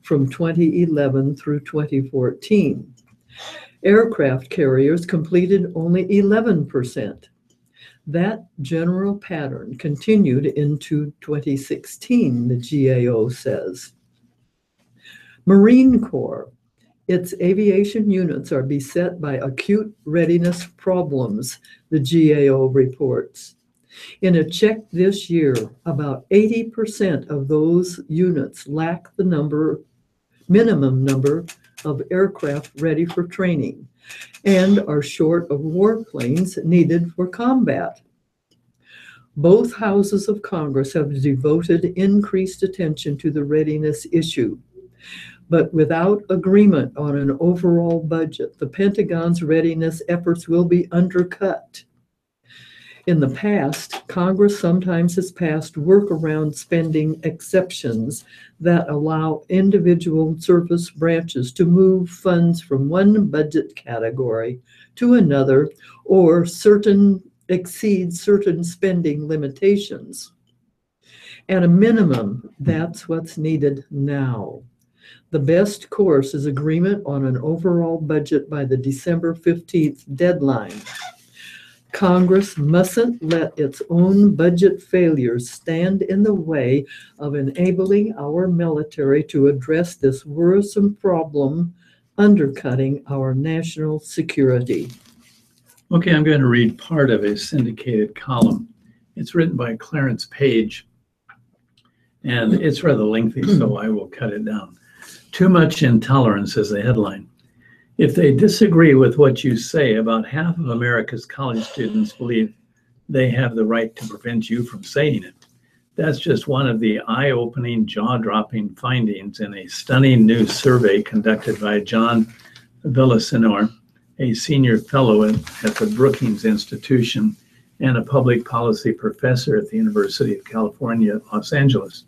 from 2011 through 2014. Aircraft carriers completed only 11%. That general pattern continued into 2016, the GAO says. Marine Corps. Its aviation units are beset by acute readiness problems, the GAO reports. In a check this year, about 80% of those units lack the minimum number of aircraft ready for training and are short of warplanes needed for combat. Both houses of Congress have devoted increased attention to the readiness issue. But without agreement on an overall budget, the Pentagon's readiness efforts will be undercut. In the past, Congress sometimes has passed workaround spending exceptions that allow individual service branches to move funds from one budget category to another or exceed certain spending limitations. At a minimum, that's what's needed now. The best course is agreement on an overall budget by the December 15th deadline. Congress mustn't let its own budget failures stand in the way of enabling our military to address this worrisome problem, undercutting our national security.
Okay, I'm going to read part of a syndicated column. It's written by Clarence Page, and it's rather lengthy, so I will cut it down. Too much intolerance is the headline. If they disagree with what you say, about half of America's college students believe they have the right to prevent you from saying it. That's just one of the eye-opening, jaw-dropping findings in a stunning new survey conducted by John Villasenor, a senior fellow at the Brookings Institution and a public policy professor at the University of California, Los Angeles.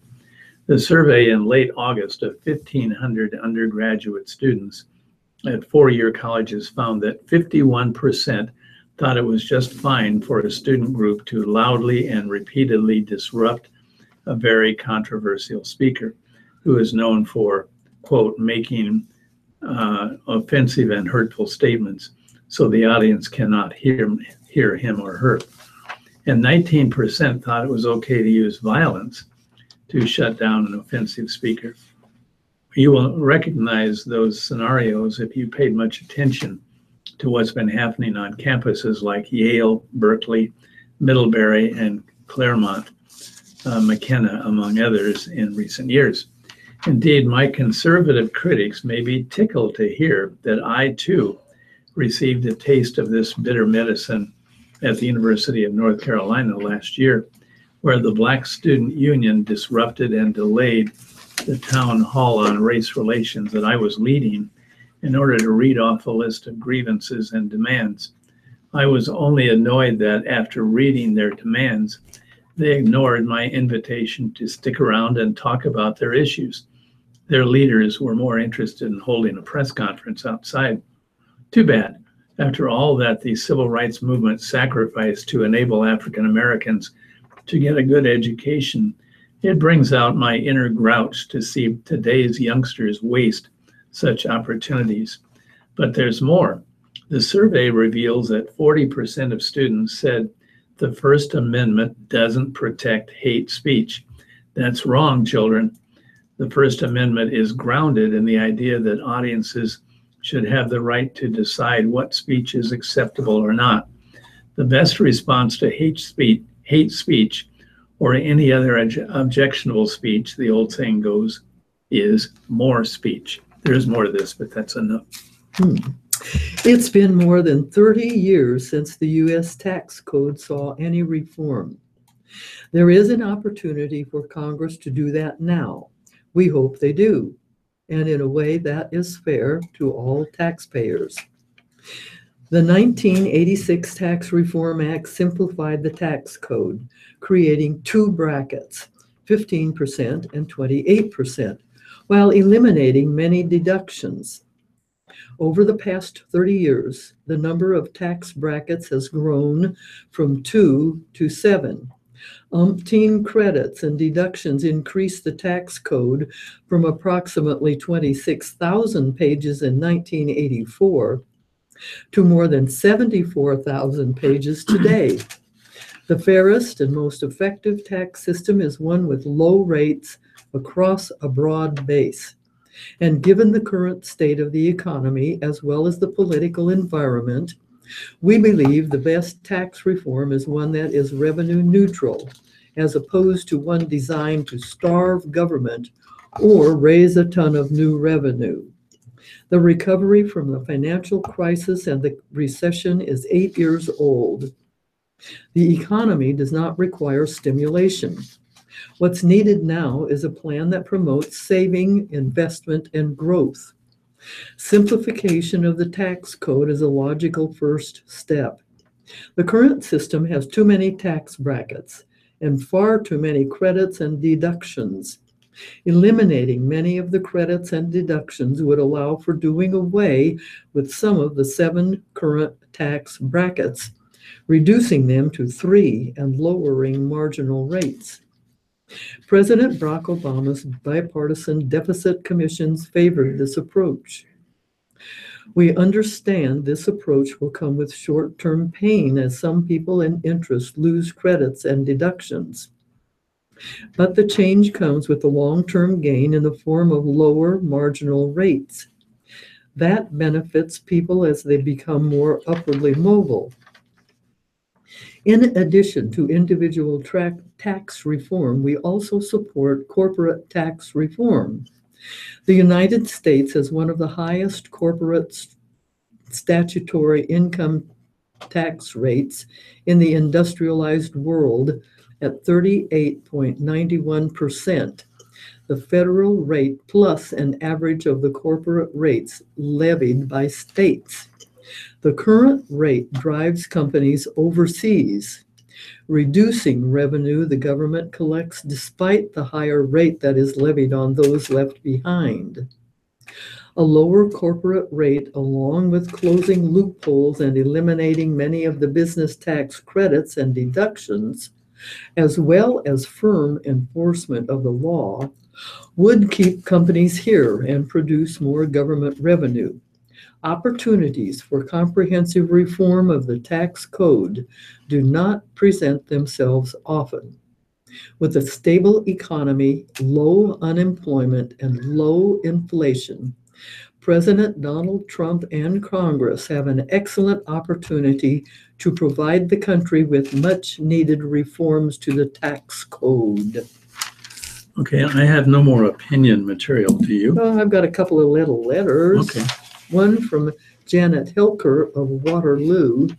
The survey in late August of 1,500 undergraduate students at four-year colleges found that 51% thought it was just fine for a student group to loudly and repeatedly disrupt a very controversial speaker who is known for, quote, making offensive and hurtful statements so the audience cannot hear him or her. And 19% thought it was okay to use violence to shut down an offensive speaker. You will recognize those scenarios if you paid much attention to what's been happening on campuses like Yale, Berkeley, Middlebury, and Claremont, McKenna, among others, in recent years. Indeed, my conservative critics may be tickled to hear that I, too, received a taste of this bitter medicine at the University of North Carolina last year, where the Black Student Union disrupted and delayed the town hall on race relations that I was leading in order to read off a list of grievances and demands. I was only annoyed that after reading their demands, they ignored my invitation to stick around and talk about their issues. Their leaders were more interested in holding a press conference outside. Too bad. After all that the civil rights movement sacrificed to enable African Americans to get a good education, it brings out my inner grouch to see today's youngsters waste such opportunities. But there's more. The survey reveals that 40% of students said the First Amendment doesn't protect hate speech. That's wrong, children. The First Amendment is grounded in the idea that audiences should have the right to decide what speech is acceptable or not. The best response to hate speech, or any other objectionable speech, the old saying goes, is more speech. There's more to this, but that's enough.
It's been more than 30 years since the U.S. tax code saw any reform. There is an opportunity for Congress to do that now. We hope they do, and in a way that is fair to all taxpayers. The 1986 Tax Reform Act simplified the tax code, creating two brackets, 15% and 28%, while eliminating many deductions. Over the past 30 years, the number of tax brackets has grown from 2 to 7. Umpteen credits and deductions increased the tax code from approximately 26,000 pages in 1984 to more than 74,000 pages today. The fairest and most effective tax system is one with low rates across a broad base. And given the current state of the economy as well as the political environment, we believe the best tax reform is one that is revenue neutral, as opposed to one designed to starve government or raise a ton of new revenue. The recovery from the financial crisis and the recession is 8 years old. The economy does not require stimulation. What's needed now is a plan that promotes saving, investment, and growth. Simplification of the tax code is a logical first step. The current system has too many tax brackets and far too many credits and deductions. Eliminating many of the credits and deductions would allow for doing away with some of the 7 current tax brackets, reducing them to 3 and lowering marginal rates. President Barack Obama's bipartisan deficit commissions favored this approach. We understand this approach will come with short-term pain as some people in interest lose credits and deductions. But the change comes with a long-term gain in the form of lower marginal rates. That benefits people as they become more upwardly mobile. In addition to individual tax reform, we also support corporate tax reform. The United States has one of the highest corporate statutory income tax rates in the industrialized world at 38.91%, the federal rate plus an average of the corporate rates levied by states. The current rate drives companies overseas, reducing revenue the government collects despite the higher rate that is levied on those left behind. A lower corporate rate, along with closing loopholes and eliminating many of the business tax credits and deductions, as well as firm enforcement of the law, would keep companies here and produce more government revenue. Opportunities for comprehensive reform of the tax code do not present themselves often. With a stable economy, low unemployment, and low inflation, President Donald Trump and Congress have an excellent opportunity to provide the country with much-needed reforms to the tax code.
Okay, I have no more opinion material. Do you?
Oh, I've got a couple of little letters.
Okay.
One from Janet Hilker of Waterloo.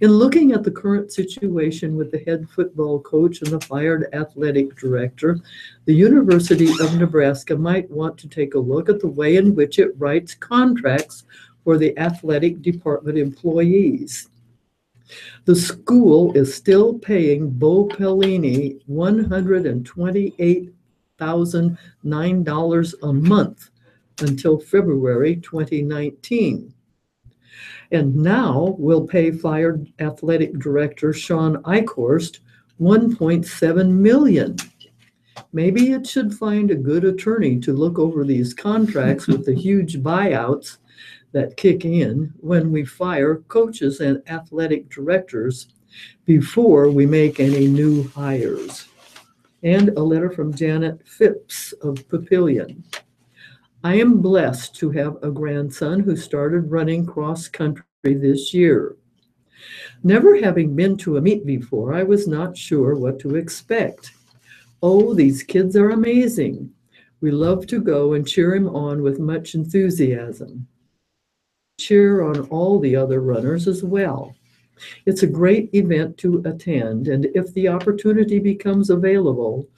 In looking at the current situation with the head football coach and the fired athletic director, the University of Nebraska might want to take a look at the way in which it writes contracts for the athletic department employees. The school is still paying Bo Pelini $128,009 a month until February 2019. And now will pay fired athletic director Sean Eichhorst $1.7 million. Maybe it should find a good attorney to look over these contracts with the huge buyouts that kick in when we fire coaches and athletic directors before we make any new hires. And a letter from Janet Phipps of Papillion. I am blessed to have a grandson who started running cross country this year. Never having been to a meet before, I was not sure what to expect. Oh, these kids are amazing. We love to go and cheer him on with much enthusiasm. Cheer on all the other runners as well. It's a great event to attend, and if the opportunity becomes available,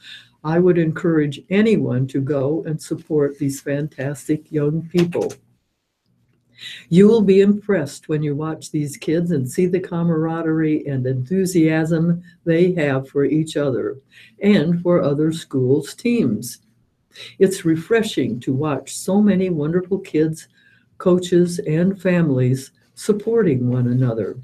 I would encourage anyone to go and support these fantastic young people. You will be impressed when you watch these kids and see the camaraderie and enthusiasm they have for each other and for other schools' teams. It's refreshing to watch so many wonderful kids coaches, and families supporting one another.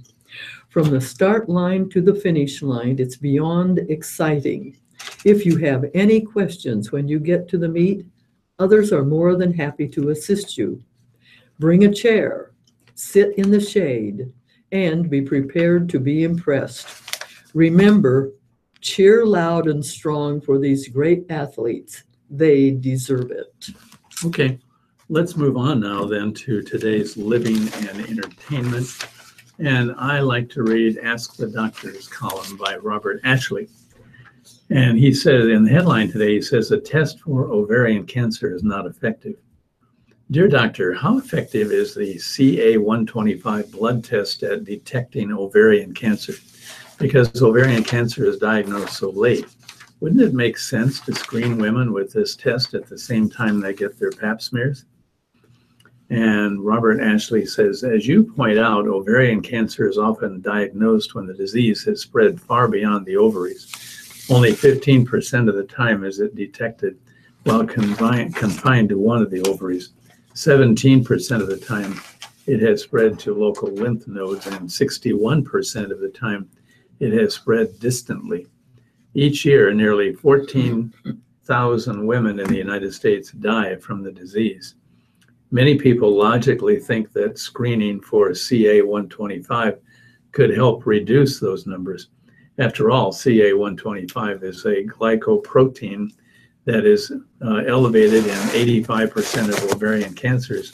From the start line to the finish line, it's beyond exciting. If you have any questions when you get to the meet, others are more than happy to assist you. Bring a chair, sit in the shade, and be prepared to be impressed. Remember, cheer loud and strong for these great athletes. They deserve it.
Okay, let's move on now then to today's living and entertainment. And I like to read Ask the Doctor's column by Robert Ashley. And he says in the headline today, he says, a test for ovarian cancer is not effective. Dear doctor, how effective is the CA-125 blood test at detecting ovarian cancer? Because ovarian cancer is diagnosed so late, wouldn't it make sense to screen women with this test at the same time they get their pap smears? And Robert Ashley says, as you point out, ovarian cancer is often diagnosed when the disease has spread far beyond the ovaries. Only 15% of the time is it detected while confined to one of the ovaries. 17% of the time it has spread to local lymph nodes, and 61% of the time it has spread distantly. Each year, nearly 14,000 women in the United States die from the disease. Many people logically think that screening for CA-125 could help reduce those numbers. After all, CA-125 is a glycoprotein that is elevated in 85% of ovarian cancers,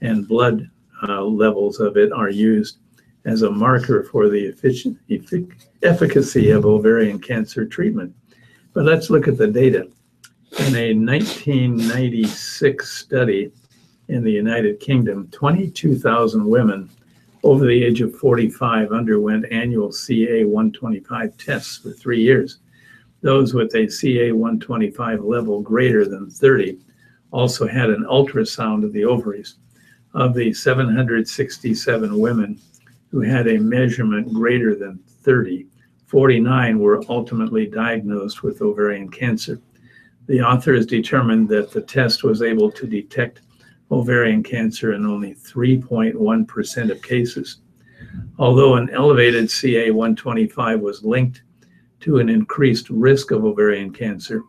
and blood levels of it are used as a marker for the efficacy of ovarian cancer treatment. But let's look at the data. In a 1996 study in the United Kingdom, 22,000 women over the age of 45 underwent annual CA-125 tests for 3 years. Those with a CA-125 level greater than 30 also had an ultrasound of the ovaries. Of the 767 women who had a measurement greater than 30, 49 were ultimately diagnosed with ovarian cancer. The authors determined that the test was able to detect ovarian cancer in only 3.1% of cases. Although an elevated CA-125 was linked to an increased risk of ovarian cancer,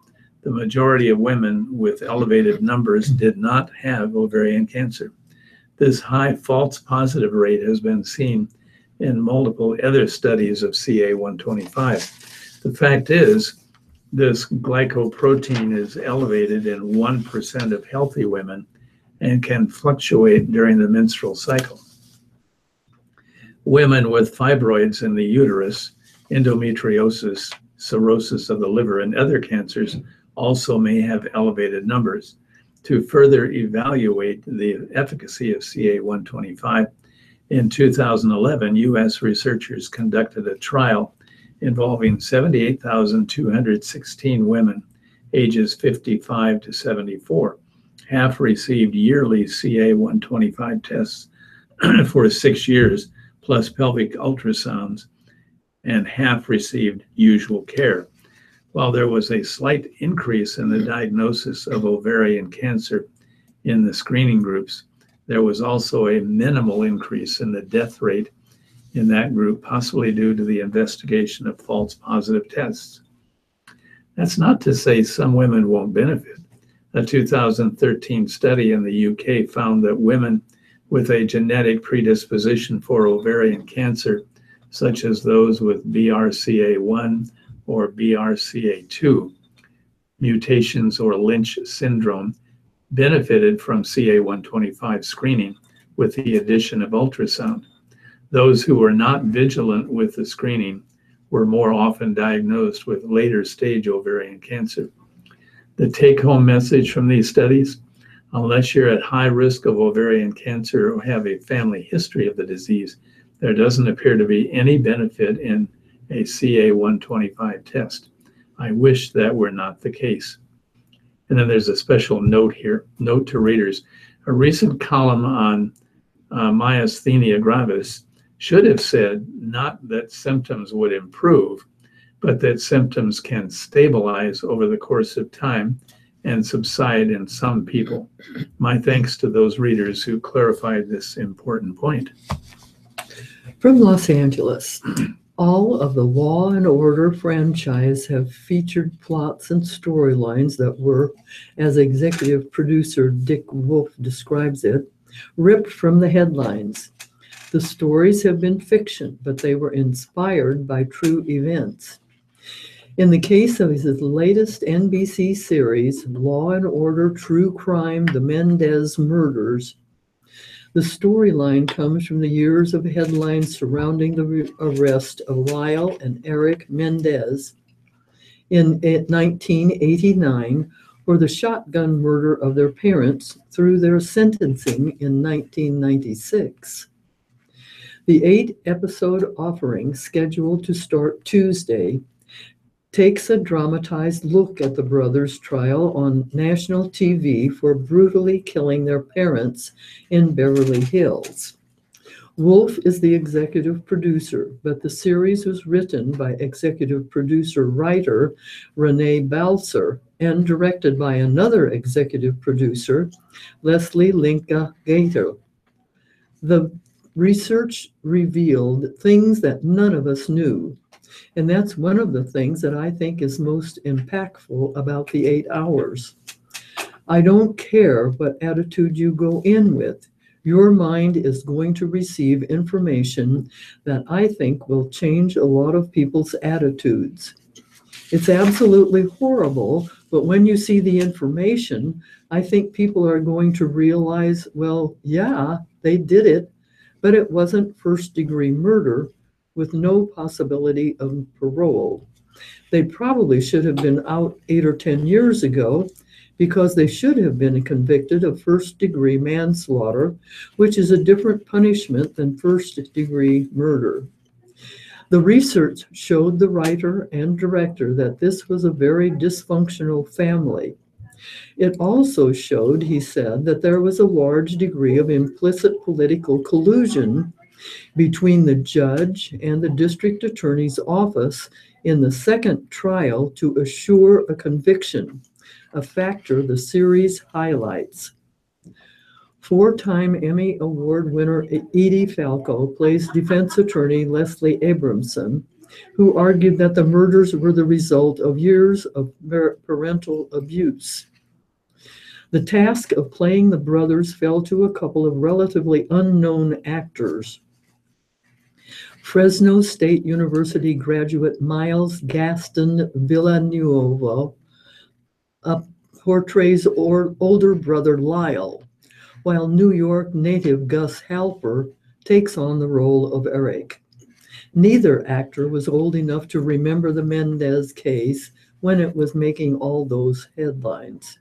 the majority of women with elevated numbers did not have ovarian cancer. This high false positive rate has been seen in multiple other studies of CA-125. The fact is, this glycoprotein is elevated in 1% of healthy women and can fluctuate during the menstrual cycle. Women with fibroids in the uterus, endometriosis, cirrhosis of the liver, and other cancers also may have elevated numbers. To further evaluate the efficacy of CA-125, in 2011, U.S. researchers conducted a trial involving 78,216 women ages 55 to 74. Half received yearly CA-125 tests for 6 years, plus pelvic ultrasounds, and half received usual care. While there was a slight increase in the diagnosis of ovarian cancer in the screening groups, there was also a minimal increase in the death rate in that group, possibly due to the investigation of false positive tests. That's not to say some women won't benefit. A 2013 study in the UK found that women with a genetic predisposition for ovarian cancer, such as those with BRCA1 or BRCA2 mutations or Lynch syndrome, benefited from CA-125 screening with the addition of ultrasound. Those who were not vigilant with the screening were more often diagnosed with later stage ovarian cancer. The take-home message from these studies: unless you're at high risk of ovarian cancer or have a family history of the disease, there doesn't appear to be any benefit in a CA-125 test. I wish that were not the case. And then there's a special note here, note to readers. A recent column on myasthenia gravis should have said not that symptoms would improve, but that symptoms can stabilize over the course of time and subside in some people. My thanks to those readers who clarified this important point.
From Los Angeles, all of the Law and Order franchise have featured plots and storylines that were, as executive producer Dick Wolf describes it, ripped from the headlines. The stories have been fiction, but they were inspired by true events. In the case of his latest NBC series, Law and Order True Crime: The Mendez Murders, the storyline comes from the years of headlines surrounding the arrest of Lyle and Eric Mendez in 1989 for the shotgun murder of their parents through their sentencing in 1996. The 8-episode offering, scheduled to start Tuesday, takes a dramatized look at the brothers' trial on national TV for brutally killing their parents in Beverly Hills. Wolf is the executive producer, but the series was written by executive producer-writer Renee Balser and directed by another executive producer, Leslie Linka Gator. The research revealed things that none of us knew. And that's one of the things that I think is most impactful about the 8 hours. I don't care what attitude you go in with. Your mind is going to receive information that I think will change a lot of people's attitudes. It's absolutely horrible, but when you see the information, I think people are going to realize, well, yeah, they did it, but it wasn't first-degree murder with no possibility of parole. They probably should have been out 8 or 10 years ago because they should have been convicted of first-degree manslaughter, which is a different punishment than first-degree murder. The research showed the writer and director that this was a very dysfunctional family. It also showed, he said, that there was a large degree of implicit political collusion between the judge and the district attorney's office in the second trial to assure a conviction, a factor the series highlights. 4-time Emmy Award winner Edie Falco plays defense attorney Leslie Abramson, who argued that the murders were the result of years of parental abuse. The task of playing the brothers fell to a couple of relatively unknown actors. Fresno State University graduate Miles Gaston Villanueva portrays older brother Lyle, while New York native Gus Halper takes on the role of Eric. Neither actor was old enough to remember the Mendez case when it was making all those headlines.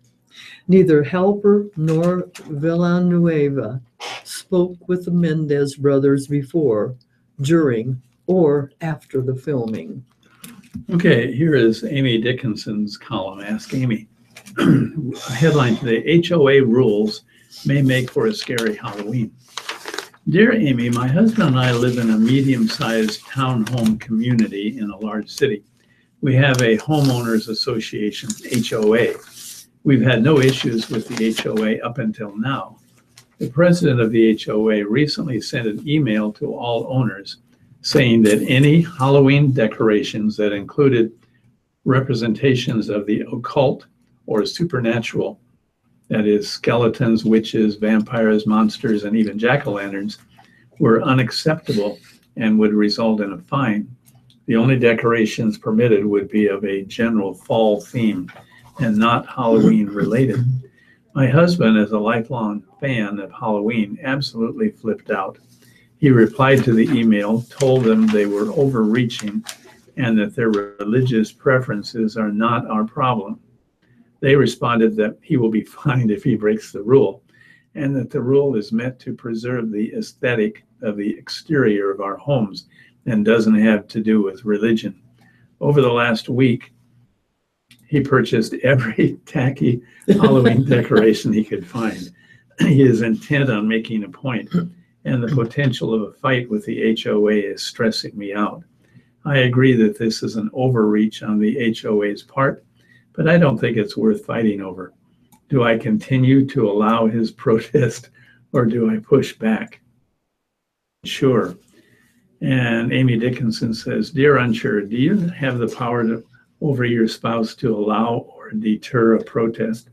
Neither Halper nor Villanueva spoke with the Mendez brothers before, during, or after the filming.
Okay, here is Amy Dickinson's column, Ask Amy. A headline today, HOA rules may make for a scary Halloween. Dear Amy, my husband and I live in a medium-sized townhome community in a large city. We have a homeowners association, HOA. We've had no issues with the HOA up until now. The president of the HOA recently sent an email to all owners saying that any Halloween decorations that included representations of the occult or supernatural, that is, skeletons, witches, vampires, monsters, and even jack-o'-lanterns, were unacceptable and would result in a fine. The only decorations permitted would be of a general fall theme and not Halloween related. My husband, as a lifelong fan of Halloween, absolutely flipped out. He replied to the email, told them they were overreaching and that their religious preferences are not our problem. They responded that he will be fined if he breaks the rule, and that the rule is meant to preserve the aesthetic of the exterior of our homes and doesn't have to do with religion. Over the last week, he purchased every tacky Halloween decoration he could find. He is intent on making a point, and the potential of a fight with the HOA is stressing me out. I agree that this is an overreach on the HOA's part, but I don't think it's worth fighting over. Do I continue to allow his protest or do I push back? Sure. And Amy Dickinson says, Dear Unsure, do you have the power over your spouse to allow or deter a protest?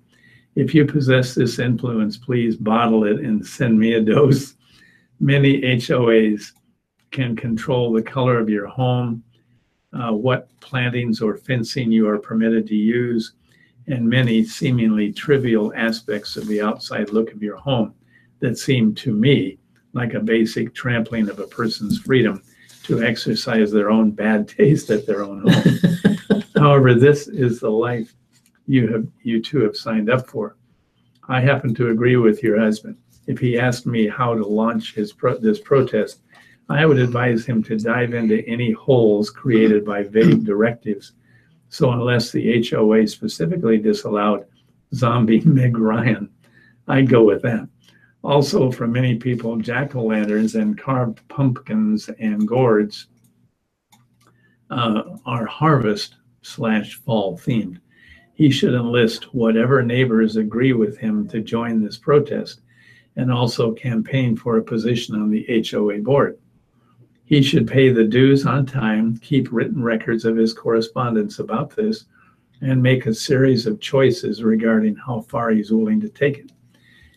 If you possess this influence, please bottle it and send me a dose. Many HOAs can control the color of your home, what plantings or fencing you are permitted to use, and many seemingly trivial aspects of the outside look of your home that seem to me like a basic trampling of a person's freedom to exercise their own bad taste at their own home. However, this is the life you two have signed up for. I happen to agree with your husband. If he asked me how to launch this protest, I would advise him to dive into any holes created by vague directives. So unless the HOA specifically disallowed zombie Meg Ryan, I'd go with that. Also, for many people, jack-o'-lanterns and carved pumpkins and gourds are harvest/fall themed. He should enlist whatever neighbors agree with him to join this protest and also campaign for a position on the HOA board. He should pay the dues on time, keep written records of his correspondence about this, and make a series of choices regarding how far he's willing to take it.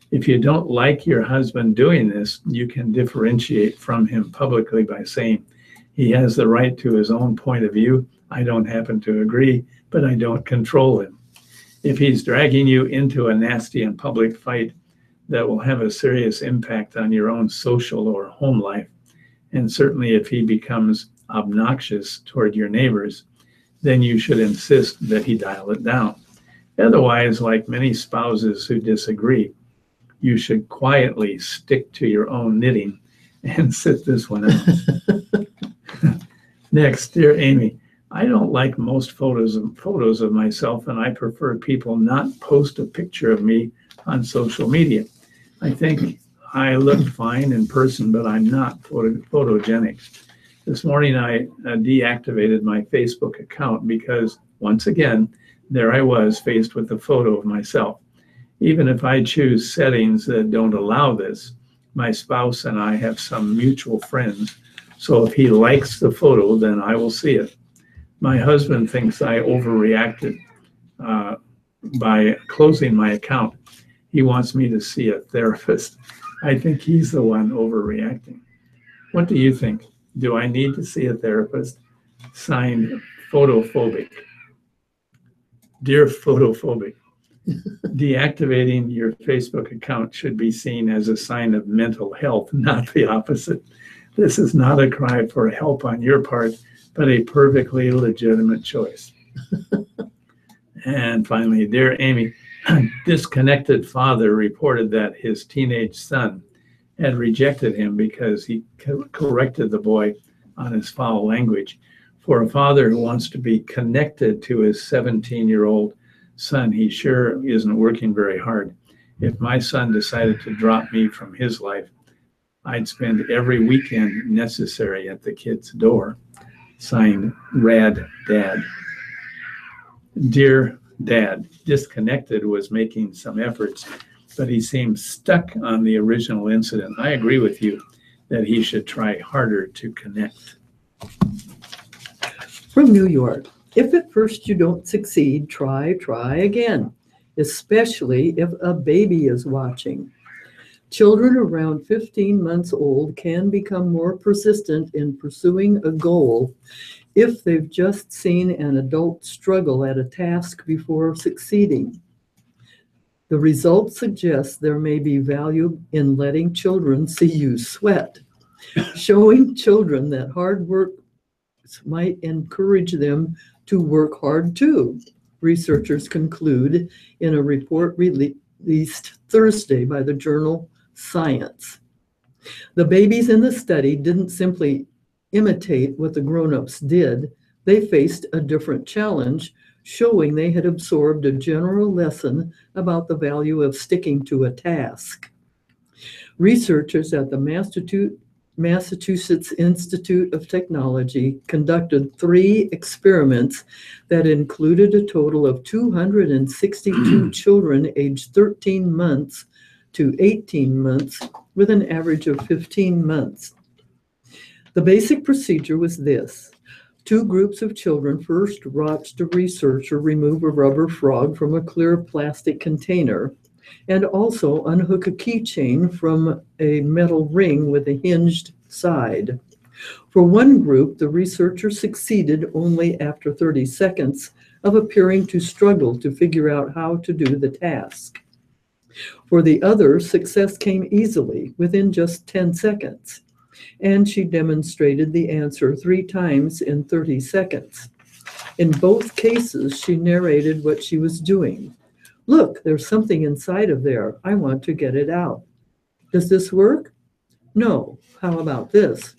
If you don't like your husband doing this, you can differentiate from him publicly by saying, he has the right to his own point of view. I don't happen to agree, but I don't control him. If he's dragging you into a nasty and public fight that will have a serious impact on your own social or home life, and certainly if he becomes obnoxious toward your neighbors, then you should insist that he dial it down. Otherwise, like many spouses who disagree, you should quietly stick to your own knitting and sit this one out. Next, dear Amy, I don't like most photos of myself, and I prefer people not post a picture of me on social media. I think I look fine in person, but I'm not photogenic. This morning, I deactivated my Facebook account because, once again, there I was faced with a photo of myself. Even if I choose settings that don't allow this, my spouse and I have some mutual friends, so if he likes the photo, then I will see it. My husband thinks I overreacted by closing my account. He wants me to see a therapist. I think he's the one overreacting. What do you think? Do I need to see a therapist? Signed, Photophobic. Dear Photophobic, deactivating your Facebook account should be seen as a sign of mental health, not the opposite. This is not a cry for help on your part, but a perfectly legitimate choice. And finally, dear Amy, a disconnected father reported that his teenage son had rejected him because he corrected the boy on his foul language. For a father who wants to be connected to his 17-year-old son, he sure isn't working very hard. If my son decided to drop me from his life, I'd spend every weekend necessary at the kid's door. Signed, Rad Dad. Dear Dad, Disconnected was making some efforts, but he seems stuck on the original incident. I agree with you that he should try harder to connect.
From New York, if at first you don't succeed, try again, especially if a baby is watching. Children around 15 months old can become more persistent in pursuing a goal if they've just seen an adult struggle at a task before succeeding. The results suggest there may be value in letting children see you sweat. Showing children that hard work might encourage them to work hard too, researchers conclude in a report released Thursday by the journal Science. The babies in the study didn't simply imitate what the grown-ups did. They faced a different challenge, showing they had absorbed a general lesson about the value of sticking to a task. Researchers at the Massachusetts Institute of Technology conducted 3 experiments that included a total of 262 children aged 13 months to 18 months with an average of 15 months. The basic procedure was this. 2 groups of children first watched a researcher remove a rubber frog from a clear plastic container and also unhook a keychain from a metal ring with a hinged side. For one group, the researcher succeeded only after 30 seconds of appearing to struggle to figure out how to do the task. For the other, success came easily within just 10 seconds, and she demonstrated the answer 3 times in 30 seconds. In both cases, she narrated what she was doing. Look, there's something inside of there. I want to get it out. Does this work? No. How about this?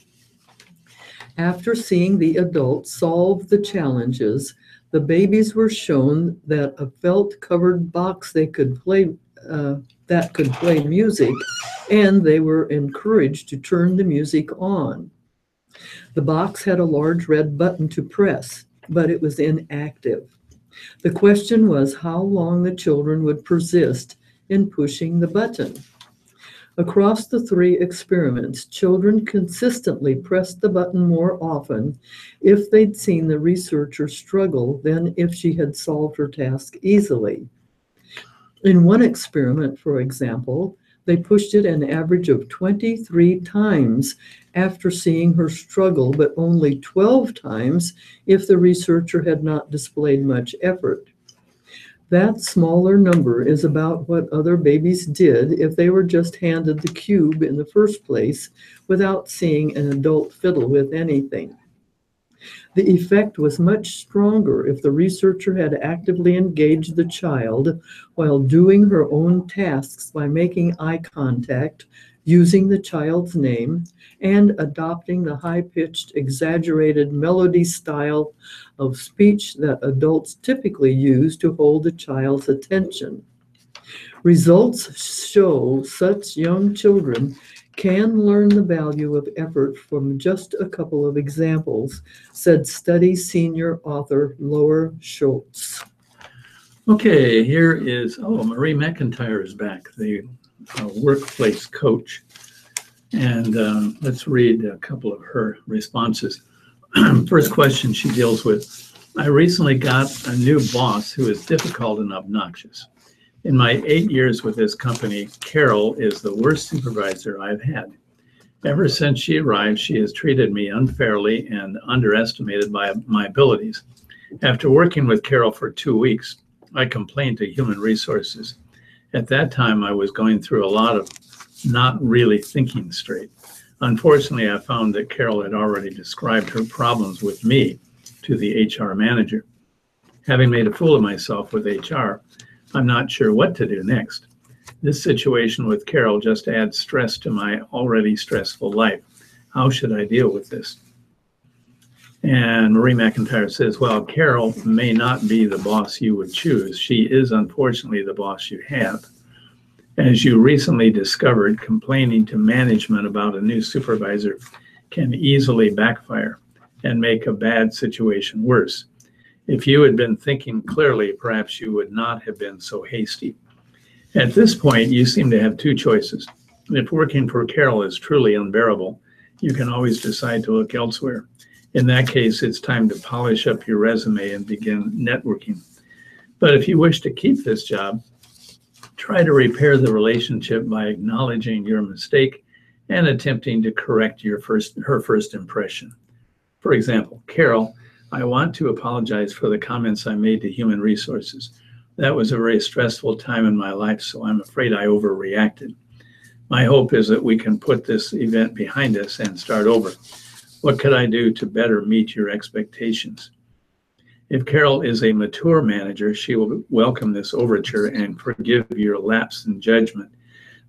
After seeing the adults solve the challenges, the babies were shown that a felt-covered box that could play music, and they were encouraged to turn the music on. The box had a large red button to press, but it was inactive. The question was how long the children would persist in pushing the button. Across the 3 experiments, children consistently pressed the button more often if they'd seen the researcher struggle than if she had solved her task easily. In one experiment, for example, they pushed it an average of 23 times after seeing her struggle, but only 12 times if the researcher had not displayed much effort. That smaller number is about what other babies did if they were just handed the cube in the first place without seeing an adult fiddle with anything. The effect was much stronger if the researcher had actively engaged the child while doing her own tasks by making eye contact, using the child's name, and adopting the high-pitched, exaggerated melody style of speech that adults typically use to hold a child's attention. Results show such young children can learn the value of effort from just a couple of examples, said study senior author Laura Schultz.
Okay, here is, Marie McIntyre is back, the workplace coach. And let's read a couple of her responses. First question she deals with, I recently got a new boss who is difficult and obnoxious. In my 8 years with this company, Carol is the worst supervisor I've had. Ever since she arrived, she has treated me unfairly and underestimated my abilities. After working with Carol for 2 weeks, I complained to Human Resources. At that time, I was going through a lot of not really thinking straight. Unfortunately, I found that Carol had already described her problems with me to the HR manager. Having made a fool of myself with HR, I'm not sure what to do next. This situation with Carol just adds stress to my already stressful life. How should I deal with this? And Marie McIntyre says, well, Carol may not be the boss you would choose. She is unfortunately the boss you have. As you recently discovered, complaining to management about a new supervisor can easily backfire and make a bad situation worse. If you had been thinking clearly, perhaps you would not have been so hasty. At this point, you seem to have 2 choices. If working for Carol is truly unbearable, you can always decide to look elsewhere. In that case, it's time to polish up your resume and begin networking. But if you wish to keep this job, try to repair the relationship by acknowledging your mistake and attempting to correct her first impression. For example, Carol, I want to apologize for the comments I made to Human Resources. That was a very stressful time in my life, so I'm afraid I overreacted. My hope is that we can put this event behind us and start over. What could I do to better meet your expectations? If Carol is a mature manager, she will welcome this overture and forgive your lapse in judgment.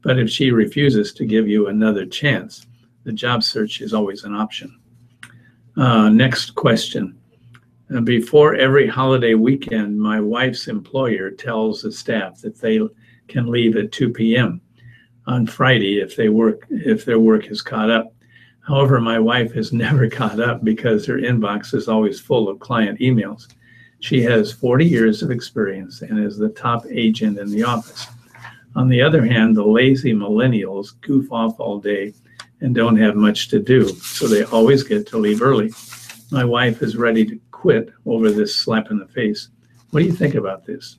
But if she refuses to give you another chance, the job search is always an option. Next question. Before every holiday weekend, my wife's employer tells the staff that they can leave at 2 p.m. on Friday if their work is caught up. However, my wife has never caught up because her inbox is always full of client emails. She has 40 years of experience and is the top agent in the office. On the other hand, the lazy millennials goof off all day and don't have much to do, so they always get to leave early. My wife is ready to quit over this slap in the face. What do you think about this?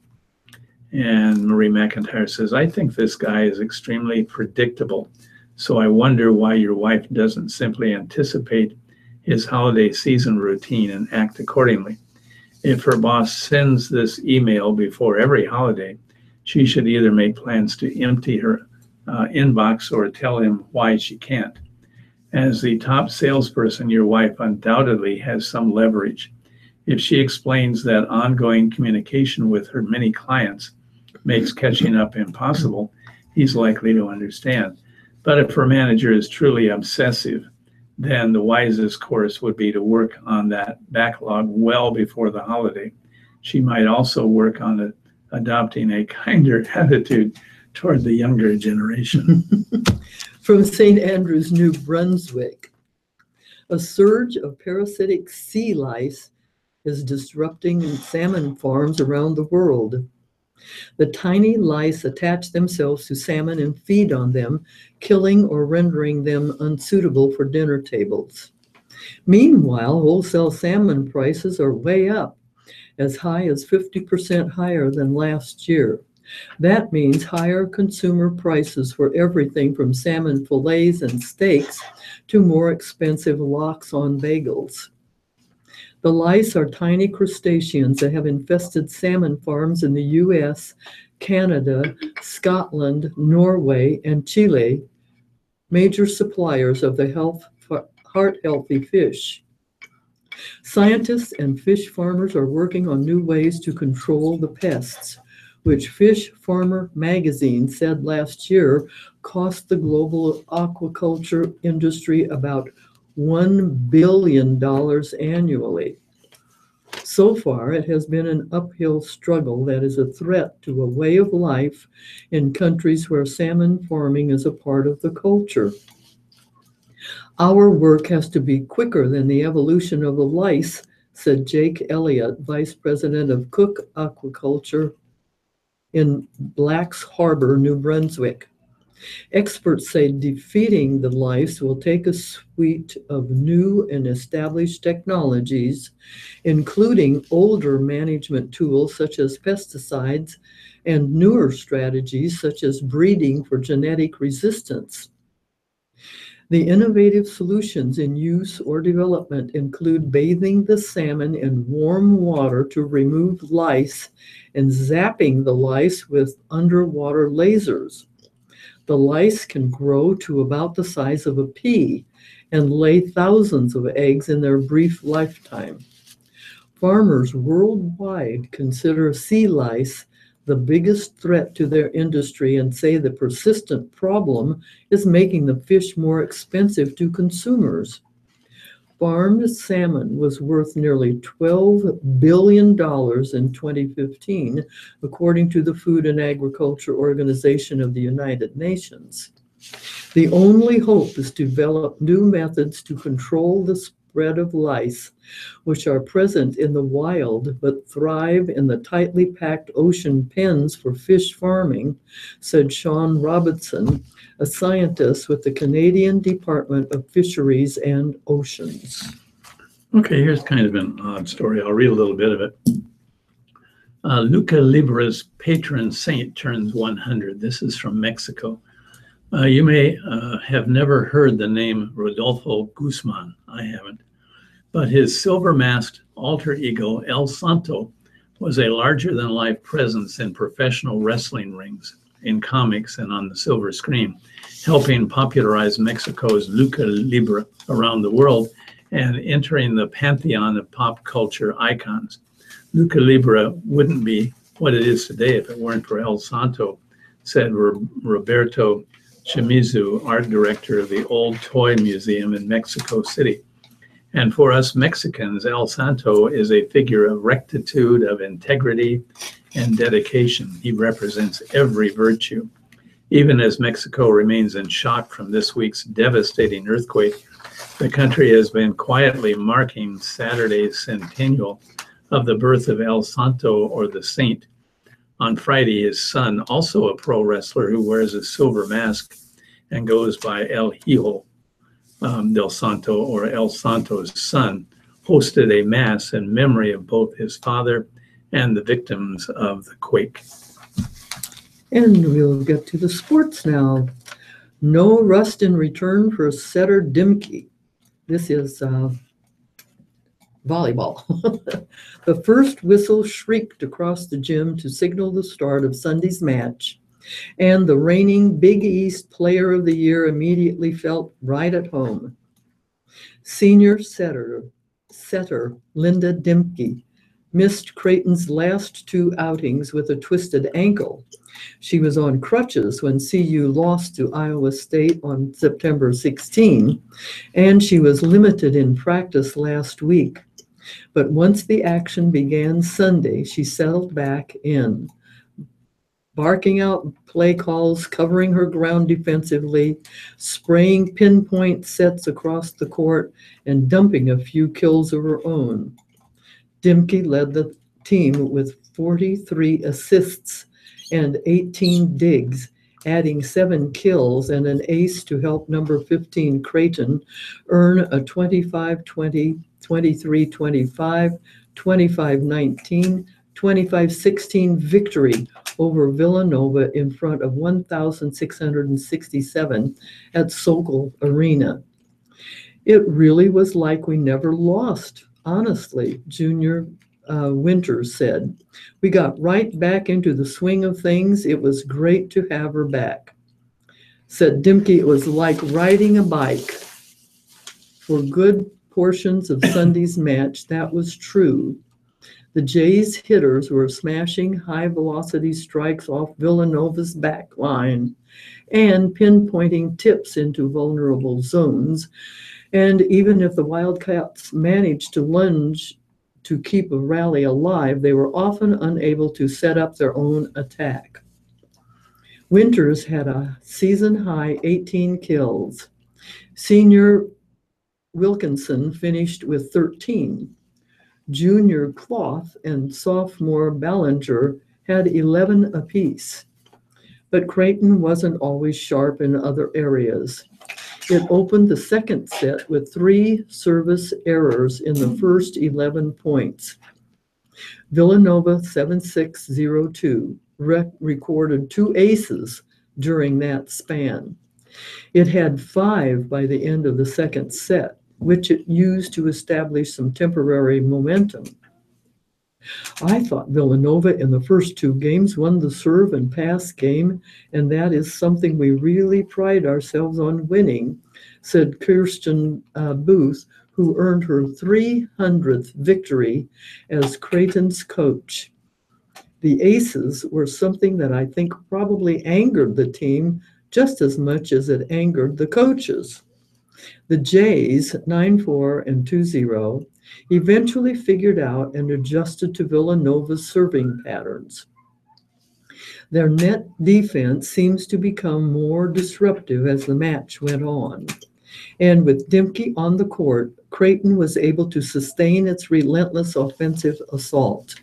And Marie McIntyre says, I think this guy is extremely predictable. So I wonder why your wife doesn't simply anticipate his holiday season routine and act accordingly. If her boss sends this email before every holiday, she should either make plans to empty her inbox or tell him why she can't. As the top salesperson, your wife undoubtedly has some leverage. If she explains that ongoing communication with her many clients makes catching up impossible, he's likely to understand. But if her manager is truly obsessive, then the wisest course would be to work on that backlog well before the holiday. She might also work on adopting a kinder attitude toward the younger generation.
From St. Andrews, New Brunswick, a surge of parasitic sea lice is disrupting salmon farms around the world. The tiny lice attach themselves to salmon and feed on them, killing or rendering them unsuitable for dinner tables. Meanwhile, wholesale salmon prices are way up, as high as 50% higher than last year. That means higher consumer prices for everything from salmon fillets and steaks to more expensive lox on bagels. The lice are tiny crustaceans that have infested salmon farms in the U.S., Canada, Scotland, Norway, and Chile, major suppliers of the heart-healthy fish. Scientists and fish farmers are working on new ways to control the pests, which Fish Farmer magazine said last year cost the global aquaculture industry about $1 billion annually. So far, it has been an uphill struggle that is a threat to a way of life in countries where salmon farming is a part of the culture. Our work has to be quicker than the evolution of the lice, said Jake Elliott, Vice President of Cook Aquaculture in Blacks Harbor, New Brunswick. Experts say defeating the lice will take a suite of new and established technologies, including older management tools such as pesticides and newer strategies such as breeding for genetic resistance. The innovative solutions in use or development include bathing the salmon in warm water to remove lice and zapping the lice with underwater lasers. The lice can grow to about the size of a pea and lay thousands of eggs in their brief lifetime. Farmers worldwide consider sea lice the biggest threat to their industry and say the persistent problem is making the fish more expensive to consumers. Farmed salmon was worth nearly $12 billion in 2015, according to the Food and Agriculture Organization of the United Nations. The only hope is to develop new methods to control the spread of lice, which are present in the wild but thrive in the tightly packed ocean pens for fish farming, said Sean Robinson, a scientist with the Canadian Department of Fisheries and Oceans.
Okay, here's kind of an odd story. I'll read a little bit of it. Luca Libra's patron saint turns 100. This is from Mexico. You may have never heard the name Rodolfo Guzman. I haven't. But his silver-masked alter ego, El Santo, was a larger-than-life presence in professional wrestling rings, in comics, and on the silver screen, helping popularize Mexico's Lucha Libre around the world and entering the pantheon of pop culture icons. Lucha Libre wouldn't be what it is today if it weren't for El Santo, said Roberto Chimizu, art director of the Old Toy Museum in Mexico City. And for us Mexicans, El Santo is a figure of rectitude, of integrity, and dedication. He represents every virtue. Even as Mexico remains in shock from this week's devastating earthquake, The country has been quietly marking Saturday's centennial of the birth of El Santo, or the Saint. On Friday, his son, also a pro wrestler who wears a silver mask and goes by El Hijo del Santo, or El Santo's son, hosted a mass in memory of both his father and the victims of the quake.
And we'll get to the sports now. No rust in return for setter Dimke. This is volleyball. The first whistle shrieked across the gym to signal the start of Sunday's match, and the reigning Big East Player of the Year immediately felt right at home. Senior setter Linda Dimke missed Creighton's last two outings with a twisted ankle. She was on crutches when CU lost to Iowa State on September 16, and she was limited in practice last week. But once the action began Sunday, she settled back in, barking out play calls, covering her ground defensively, spraying pinpoint sets across the court, and dumping a few kills of her own. Dimke led the team with 43 assists and 18 digs, adding 7 kills and an ace to help number 15 Creighton earn a 25-20, 23-25, 25-19, 25-16 victory over Villanova in front of 1,667 at Sokol Arena. It really was like we never lost, honestly, Junior Winters said. We got right back into the swing of things. It was great to have her back. Said Dimke, it was like riding a bike. For good portions of Sunday's match, that was true. The Jays hitters were smashing high-velocity strikes off Villanova's back line and pinpointing tips into vulnerable zones. And even if the Wildcats managed to lunge to keep a rally alive, they were often unable to set up their own attack. Winters had a season-high 18 kills. Senior Wilkinson finished with 13. Junior Cloth and sophomore Ballinger had 11 apiece. But Creighton wasn't always sharp in other areas. It opened the second set with 3 service errors in the first 11 points. Villanova 7602 recorded 2 aces during that span. It had 5 by the end of the second set, which it used to establish some temporary momentum. I thought Villanova in the first 2 games won the serve and pass game, and that is something we really pride ourselves on winning, said Kirsten Booth, who earned her 300th victory as Creighton's coach. The aces were something that I think probably angered the team just as much as it angered the coaches. The Jays, 9-4 and 2-0, eventually figured out and adjusted to Villanova's serving patterns. Their net defense seems to become more disruptive as the match went on. And with Dimke on the court, Creighton was able to sustain its relentless offensive assault.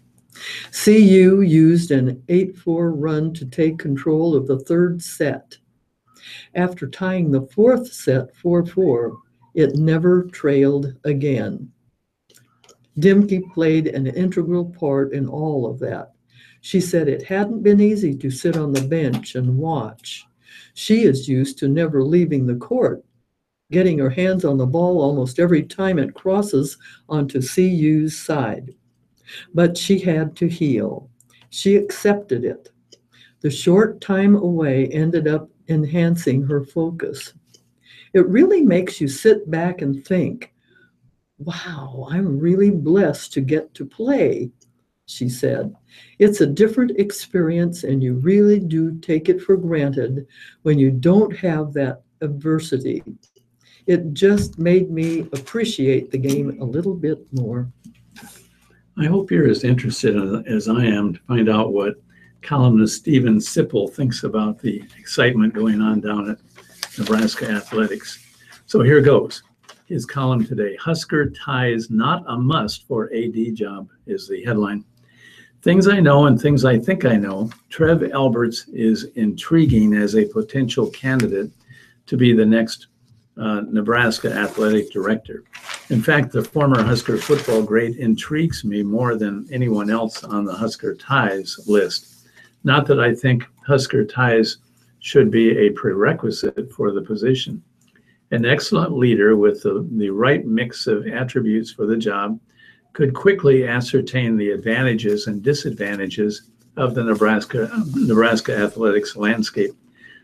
CU used an 8-4 run to take control of the third set. After tying the fourth set 4-4, it never trailed again. Dimke played an integral part in all of that. She said it hadn't been easy to sit on the bench and watch. She is used to never leaving the court, getting her hands on the ball almost every time it crosses onto CU's side. But she had to heal. She accepted it. The short time away ended up enhancing her focus. It really makes you sit back and think, wow, I'm really blessed to get to play, she said. It's a different experience, and you really do take it for granted when you don't have that adversity. It just made me appreciate the game a little bit more.
I hope you're as interested as I am to find out what columnist Stephen Sipple thinks about the excitement going on down at Nebraska Athletics. So here goes. his column today. Husker ties not a must for AD job is the headline. Things I know and things I think I know. Trev Alberts is intriguing as a potential candidate to be the next Nebraska athletic director. In fact, the former Husker football great intrigues me more than anyone else on the Husker ties list. Not that I think Husker ties should be a prerequisite for the position. An excellent leader with the right mix of attributes for the job could quickly ascertain the advantages and disadvantages of the Nebraska athletics landscape.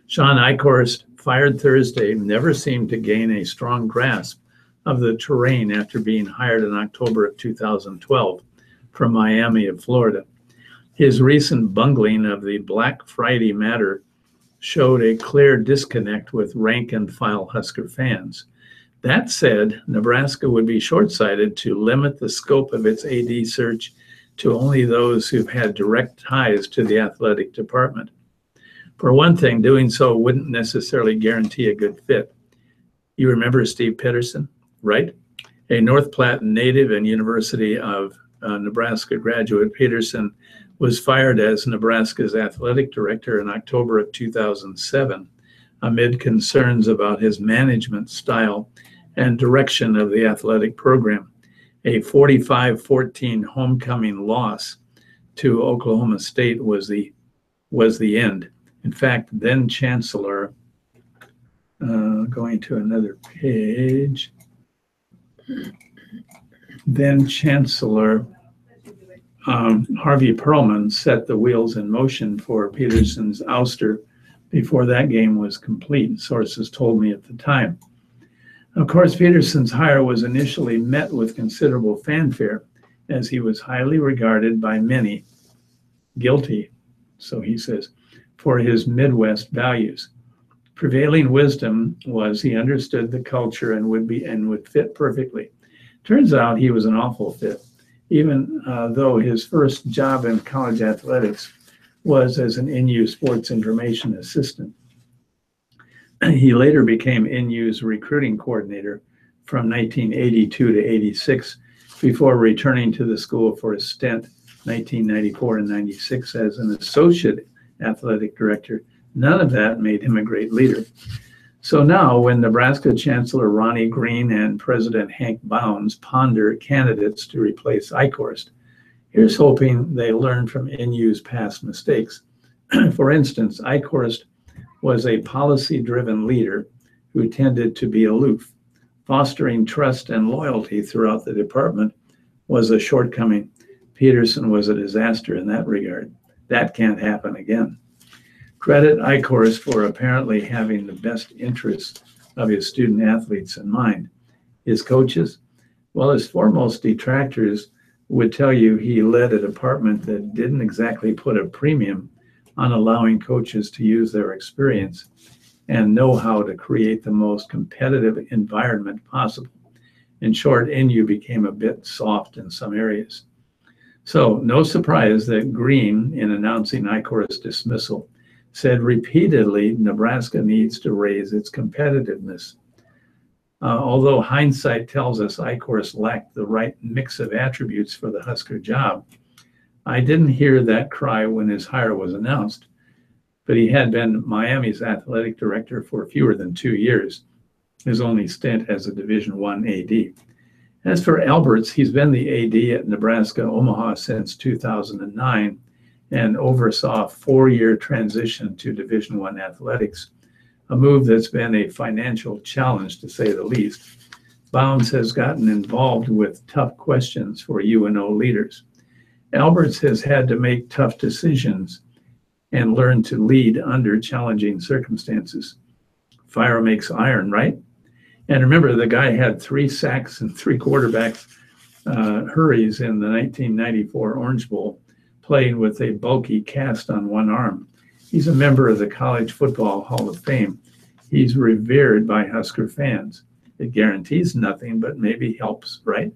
Sean Eichhorst, fired Thursday, never seemed to gain a strong grasp of the terrain after being hired in October of 2012 from Miami of Florida. His recent bungling of the Black Friday matter showed a clear disconnect with rank and file Husker fans. That said, Nebraska would be short-sighted to limit the scope of its AD search to only those who've had direct ties to the athletic department. For one thing, doing so wouldn't necessarily guarantee a good fit. You remember Steve Peterson, right? A North Platte native and University of Nebraska graduate, Peterson was fired as Nebraska's athletic director in October of 2007 amid concerns about his management style and direction of the athletic program. A 45-14 homecoming loss to Oklahoma State was the end. In fact, then Chancellor, going to another page, then Chancellor Harvey Perlman set the wheels in motion for Peterson's ouster before that game was complete, sources told me at the time. Of course, Peterson's hire was initially met with considerable fanfare, as he was highly regarded by many, guilty, so he says, for his Midwest values. Prevailing wisdom was he understood the culture and would fit perfectly. Turns out he was an awful fit, even though his first job in college athletics was as an NU sports information assistant. He later became NU's recruiting coordinator from 1982 to 86 before returning to the school for a stint 1994 and 96 as an associate athletic director. None of that made him a great leader. So now when Nebraska Chancellor Ronnie Green and President Hank Bounds ponder candidates to replace Eichhorst, here's hoping they learn from NU's past mistakes. For instance, Eichhorst was a policy-driven leader who tended to be aloof. Fostering trust and loyalty throughout the department was a shortcoming. Peterson was a disaster in that regard. That can't happen again. Credit Eichhorst for apparently having the best interests of his student athletes in mind. His coaches, well, his foremost detractors would tell you he led a department that didn't exactly put a premium on allowing coaches to use their experience and know how to create the most competitive environment possible. In short, NU became a bit soft in some areas. So no surprise that Green, in announcing Eichhorst's dismissal, said repeatedly Nebraska needs to raise its competitiveness. Although hindsight tells us Eichhorst lacked the right mix of attributes for the Husker job, I didn't hear that cry when his hire was announced, but he had been Miami's athletic director for fewer than 2 years, his only stint as a Division I AD. As for Alberts, he's been the AD at Nebraska Omaha since 2009 and oversaw a 4-year transition to Division I athletics, a move that's been a financial challenge to say the least. Bounds has gotten involved with tough questions for UNO leaders. Alberts has had to make tough decisions and learn to lead under challenging circumstances. Fire makes iron, right? And remember, the guy had 3 sacks and 3 quarterback hurries in the 1994 Orange Bowl, playing with a bulky cast on one arm. He's a member of the College Football Hall of Fame. He's revered by Husker fans. It guarantees nothing, but maybe helps, right?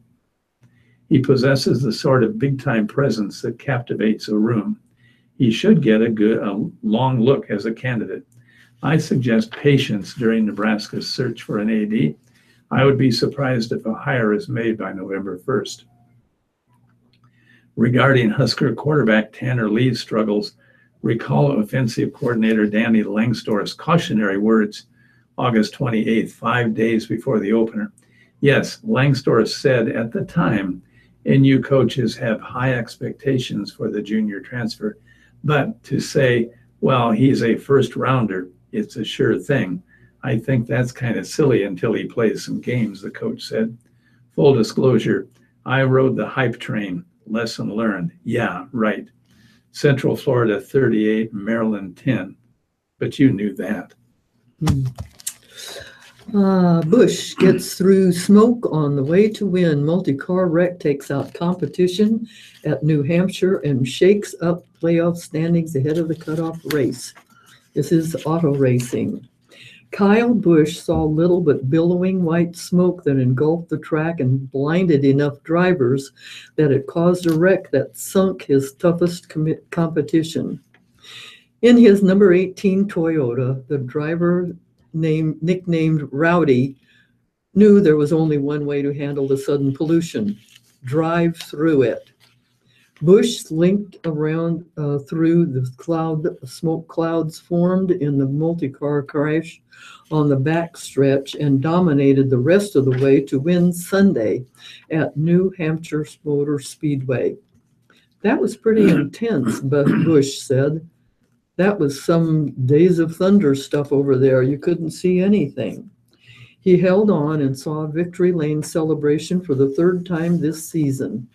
He possesses the sort of big-time presence that captivates a room. He should get a long look as a candidate. I suggest patience during Nebraska's search for an AD. I would be surprised if a hire is made by November 1st. Regarding Husker quarterback Tanner Lee's struggles, recall offensive coordinator Danny Langsdorff's cautionary words August 28th, 5 days before the opener. Yes, Langsdorff said at the time, NU coaches have high expectations for the junior transfer, but to say, well, he's a first rounder, it's a sure thing. I think that's kind of silly until he plays some games, the coach said. Full disclosure, I rode the hype train. Lesson learned. Yeah, right. Central Florida 38, Maryland 10. But you knew that.
Bush gets through smoke on the way to win. Multi-car wreck takes out competition at New Hampshire and shakes up playoff standings ahead of the cutoff race. This is auto racing. Kyle Busch saw little but billowing white smoke that engulfed the track and blinded enough drivers that it caused a wreck that sunk his toughest competition. In his number 18 Toyota, the driver nicknamed Rowdy knew there was only one way to handle the sudden pollution: drive through it. Bush slinked around through the smoke clouds formed in the multi-car crash on the backstretch and dominated the rest of the way to win Sunday at New Hampshire Motor Speedway. That was pretty intense, Bush said. That was some Days of Thunder stuff over there. You couldn't see anything. He held on and saw Victory Lane celebration for the third time this season.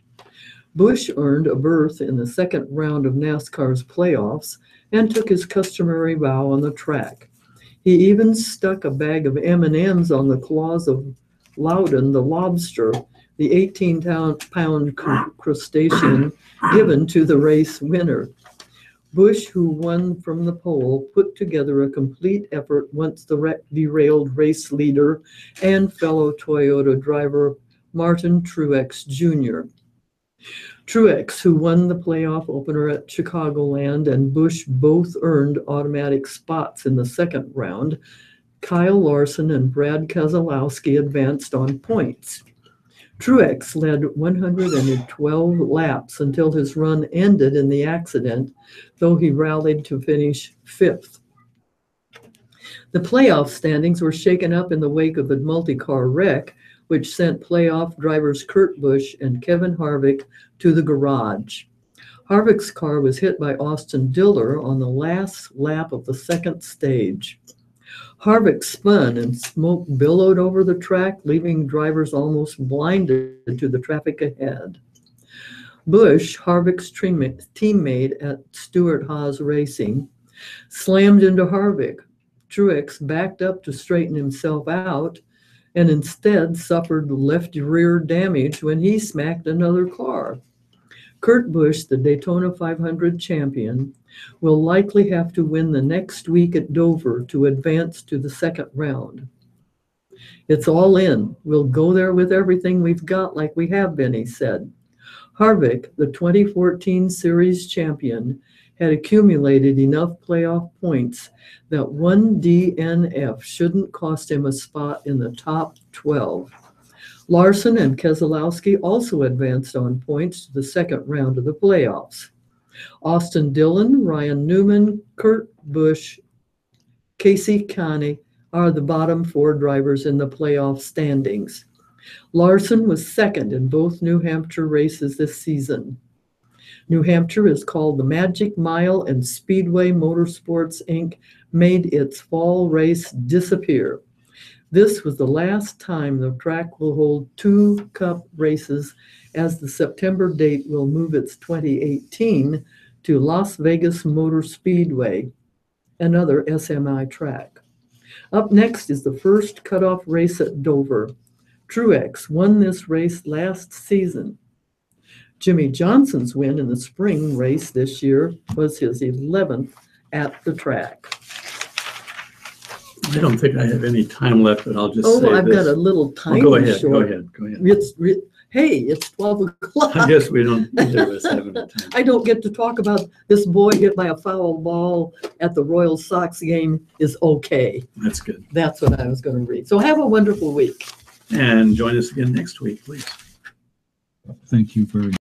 Bush earned a berth in the second round of NASCAR's playoffs and took his customary bow on the track. He even stuck a bag of M&Ms on the claws of Loudon the lobster, the 18-pound crustacean given to the race winner. Bush, who won from the pole, put together a complete effort once the derailed race leader and fellow Toyota driver Martin Truex Jr. Truex, who won the playoff opener at Chicagoland, and Bush both earned automatic spots in the second round. Kyle Larson and Brad Keselowski advanced on points. Truex led 112 laps until his run ended in the accident, though he rallied to finish fifth. The playoff standings were shaken up in the wake of the multi-car wreck, which sent playoff drivers Kurt Busch and Kevin Harvick to the garage. Harvick's car was hit by Austin Diller on the last lap of the second stage. Harvick spun and smoke billowed over the track, leaving drivers almost blinded to the traffic ahead. Busch, Harvick's teammate at Stewart-Haas Racing, slammed into Harvick. Truex backed up to straighten himself out and instead suffered left rear damage when he smacked another car. Kurt Busch, the Daytona 500 champion, will likely have to win the next week at Dover to advance to the second round. It's all in. We'll go there with everything we've got like we have been, he said. Harvick, the 2014 series champion, had accumulated enough playoff points that one DNF shouldn't cost him a spot in the top 12. Larson and Keselowski also advanced on points to the second round of the playoffs. Austin Dillon, Ryan Newman, Kurt Busch, Casey Coney are the bottom four drivers in the playoff standings. Larson was second in both New Hampshire races this season. New Hampshire is called the Magic Mile, and Speedway Motorsports, Inc. made its fall race disappear. This was the last time the track will hold two Cup races, as the September date will move its 2018 to Las Vegas Motor Speedway, another SMI track. Up next is the first cutoff race at Dover. Truex won this race last season. Jimmy Johnson's win in the spring race this year was his 11th at the track.
I don't think I have any time left, but I'll just say
I've
this.
got a little tiny
Go ahead.
short.
Go ahead.
It's 12 o'clock.
I guess we don't, either of us have any time.
I don't get to talk about this boy hit by a foul ball at the Royal Sox game is okay.
That's good.
That's what I was going to read. So have a wonderful week.
And join us again next week, please.
Thank you very